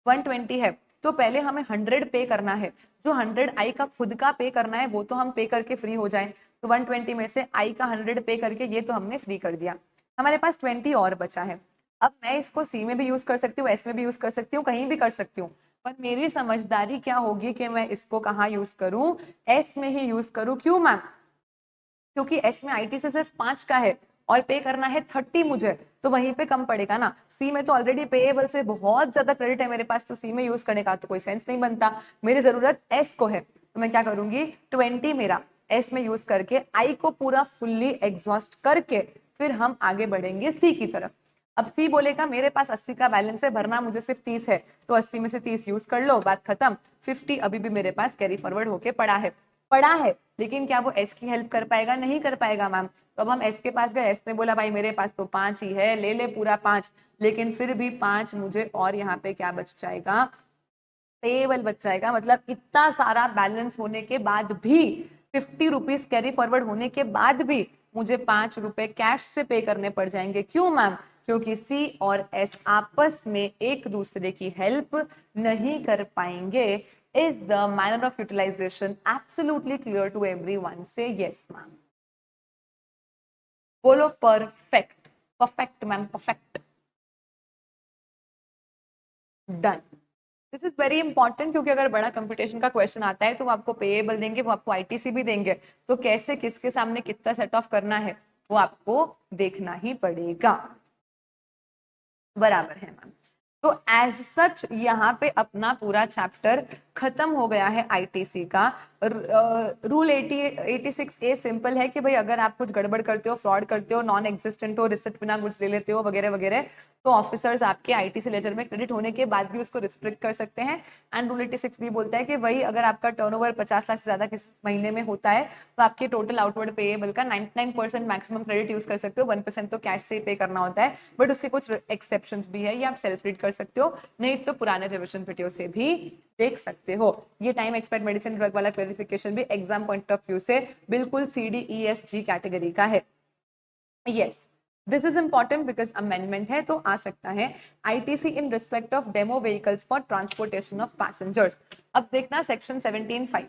120 है तो पहले हमें 100 पे करना है, जो 100 आई का खुद का पे करना है वो तो हम पे करके फ्री हो जाए, तो 120 में से आई का 100 पे करके ये तो हमने फ्री कर दिया। हमारे पास 20 और बचा है। अब मैं इसको सी में भी यूज कर सकती हूँ, एस में भी यूज कर सकती हूँ, कहीं भी कर सकती हूँ, पर मेरी समझदारी क्या होगी कि मैं इसको कहाँ यूज करूं, एस में ही यूज करूं। क्यों मैम? क्योंकि एस में आईटी से सिर्फ 5 का है और पे करना है 30 मुझे, तो वहीं पे कम पड़ेगा ना। सी में तो ऑलरेडी पेएबल से बहुत ज्यादा क्रेडिट है मेरे पास, तो सी में यूज करने का तो कोई सेंस नहीं बनता। मेरी जरूरत एस को है, तो मैं क्या करूंगी, 20 मेरा एस में यूज करके आई को पूरा फुल्ली एग्जॉस्ट करके फिर हम आगे बढ़ेंगे सी की तरफ। अब सी बोलेगा मेरे पास 80 का बैलेंस है, भरना मुझे सिर्फ 30 है, तो 80 में से 30 यूज कर लो, बात खत्म। 50 अभी भी मेरे पास कैरी फॉरवर्ड होके पड़ा है, लेकिन क्या वो एस की हेल्प कर पाएगा? नहीं कर पाएगा मैम। तो अब हम एस के पास गए, एस ने बोला भाई मेरे पास तो 5 ही है, ले ले पूरा 5, लेकिन फिर भी 5 मुझे और यहाँ पे क्या बच जाएगा? पेएबल बच जाएगा। मतलब इतना सारा बैलेंस होने के बाद भी, 50 रुपीज कैरी फॉरवर्ड होने के बाद भी मुझे 5 रुपए कैश से पे करने पड़ जाएंगे। क्यों मैम? क्योंकि सी और एस आपस में एक दूसरे की हेल्प नहीं कर पाएंगे। Is the manner of utilisation absolutely clear to everyone? Say yes ma'am. बोलो perfect. Perfect ma'am, perfect. Done. This is very important, क्योंकि अगर बड़ा कंपटीशन का क्वेश्चन आता है तो वो आपको पेएबल देंगे, वो आपको आईटीसी भी देंगे, तो कैसे किसके सामने कितना सेट ऑफ करना है वो आपको देखना ही पड़ेगा। बराबर है मैम। तो एज सच यहाँ पे अपना पूरा चैप्टर खत्म हो गया है आईटीसी का। रूल 86A सिंपल है कि भाई अगर आप कुछ गड़बड़ करते हो, फ्रॉड करते हो, नॉन एग्जिस्टेंट हो, रिसिप्ट बिना गुड्स ले लेते हो वगैरह वगैरह, तो ऑफिसर्स आपके आईटीसी लेजर में क्रेडिट होने के बाद भी उसको रिस्ट्रिक्ट कर सकते हैं। एंड रूल 86 भी बोलता है कि भाई अगर आपका टर्नओवर 50 लाख से ज्यादा किस महीने में होता है तो आपके टोटल आउटवर्ड पेएबल का 99% मैक्सिमम क्रेडिट यूज कर सकते हो, 1% तो कैश से पे करना होता है, बट उसके कुछ एक्सेप्शंस भी है, ये आप सेल्फ रीड कर सकते हो, नहीं तो पुराने रिविजन वीडियो से भी देख सकते हो। ये टाइम एक्सपायर्ड मेडिसिन ड्रग वाला क्लैरिफिकेशन भी एग्जाम पॉइंट ऑफ व्यू से बिल्कुल CDEFG कैटेगरी का है। Yes, this is important because amendment है, तो आ सकता है ITC in respect of demo vehicles for transportation of passengers. अब देखना सेक्शन 17(5).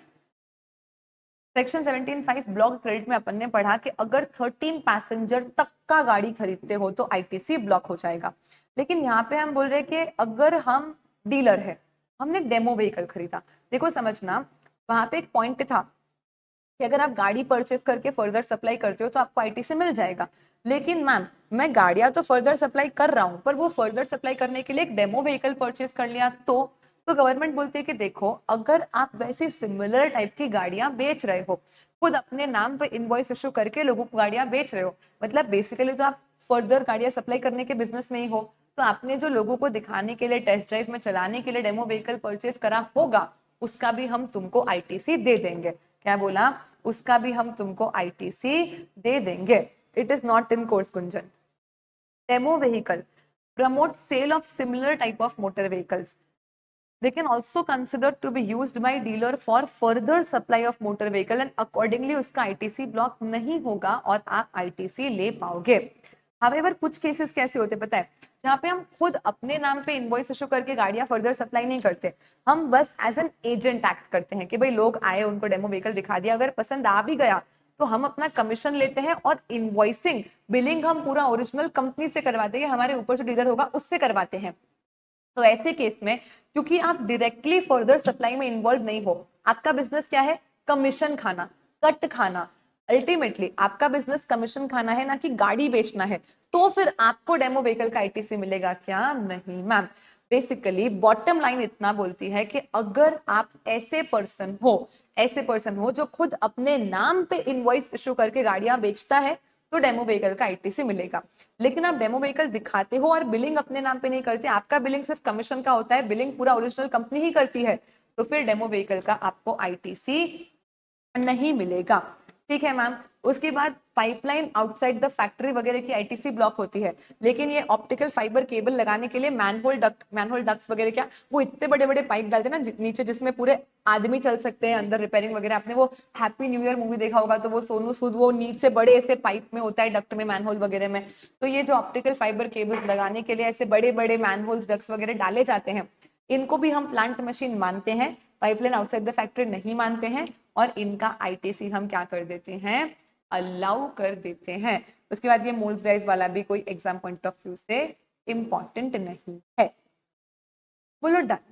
सेक्शन 17(5) ब्लॉक क्रेडिट में अपन ने पढ़ा कि अगर 13 पैसेंजर तक का गाड़ी खरीदते हो तो आईटीसी ब्लॉक हो जाएगा। लेकिन यहाँ पे हम बोल रहे हैं कि अगर हम डीलर है, हमने डेमो व्हीकल खरीदा, देखो समझना, वहां पे एक पॉइंट था कि अगर आप गाड़ी परचेज करके फर्दर सप्लाई करते हो तो आपको आईटीसी मिल जाएगा। लेकिन मैम मैं गाड़ियां तो फर्दर सप्लाई कर रहा हूँ, पर वो फर्दर सप्लाई करने के लिए एक डेमो व्हीकल परचेज कर लिया तो गवर्नमेंट बोलती है कि देखो अगर आप वैसे सिमिलर टाइप की गाड़ियां बेच रहे हो, खुद अपने नाम पे इनवॉइस इशू करके लोगों को गाड़ियां बेच रहे हो, मतलब बेसिकली तो आप फर्दर गाड़ियां सप्लाई करने के बिजनेस में ही हो, तो आपने जो लोगों को दिखाने के लिए, टेस्ट ड्राइव में चलाने के लिए डेमो व्हीकल परचेज करा होगा, उसका भी हम तुमको आईटीसी दे देंगे। क्या बोला? उसका भी हम तुमको आईटीसी दे देंगे। It is not in course Gunjan. Demo vehicle promote sale of similar type of motor vehicles. They can also considered to be used by dealer for further supply of motor vehicle and accordingly उसका ITC block नहीं होगा और आप ITC ले पाओगे। However कुछ cases कैसे होते पता है, जहाँ पे हम खुद अपने नाम पे इनवॉइस इशू करके गाड़ियां फर्दर सप्लाई नहीं करते, हम बस एज एन एजेंट एक्ट करते हैं कि भाई लोग आए, उनको डेमो व्हीकल दिखा दिया, अगर पसंद आ भी गया तो हम अपना कमीशन लेते हैं और इनवॉइसिंग बिलिंग हम पूरा ओरिजिनल कंपनी से करवाते हैं, हमारे ऊपर जो डीलर होगा उससे करवाते हैं। तो ऐसे केस में क्योंकि आप डायरेक्टली फर्दर सप्लाई में इन्वॉल्व नहीं हो, आपका बिजनेस क्या है? कमीशन खाना, कट खाना। अल्टीमेटली आपका बिजनेस कमीशन खाना है, ना कि गाड़ी बेचना है, तो फिर आपको डेमो व्हीकल का आईटीसी मिलेगा क्या? नहीं मैम। बेसिकली बॉटम लाइन इतना बोलती है कि अगर आप ऐसे पर्सन हो जो खुद अपने नाम पे इनवॉइस इशू करके गाड़ियां बेचता है, तो डेमो व्हीकल का आईटीसी मिलेगा। लेकिन आप डेमो व्हीकल दिखाते हो और बिलिंग अपने नाम पे नहीं करते, आपका बिलिंग सिर्फ कमीशन का होता है, बिलिंग पूरा ओरिजिनल कंपनी ही करती है, तो फिर डेमो व्हीकल का आपको आईटीसी नहीं मिलेगा। ठीक है मैम। उसके बाद पाइपलाइन आउटसाइड द फैक्ट्री वगैरह की आईटीसी ब्लॉक होती है, लेकिन ये ऑप्टिकल फाइबर केबल लगाने के लिए मैनहोल डक्ट्स वगैरह क्या, वो इतने बड़े बड़े पाइप डालते हैं ना नीचे, जिसमें पूरे आदमी चल सकते हैं अंदर रिपेयरिंग वगैरह। आपने वो हैप्पी न्यू ईयर मूवी देखा होगा, तो वो सोनू सूद वो नीचे बड़े ऐसे पाइप में होता है, डक्ट में, मैनहोल वगैरह में। तो ये जो ऑप्टिकल फाइबर केबल्स लगाने के लिए ऐसे बड़े बड़े मैनहोल्स, डक्ट्स वगैरह डाले जाते हैं, इनको भी हम प्लांट मशीन मानते हैं, पाइपलाइन आउटसाइड द फैक्ट्री नहीं मानते हैं, और इनका आईटीसी हम क्या कर देते हैं? अलाउ कर देते हैं। उसके बाद ये मोल्स डाइज वाला भी कोई एग्जाम पॉइंट ऑफ व्यू से इंपॉर्टेंट नहीं है। बोलो डन।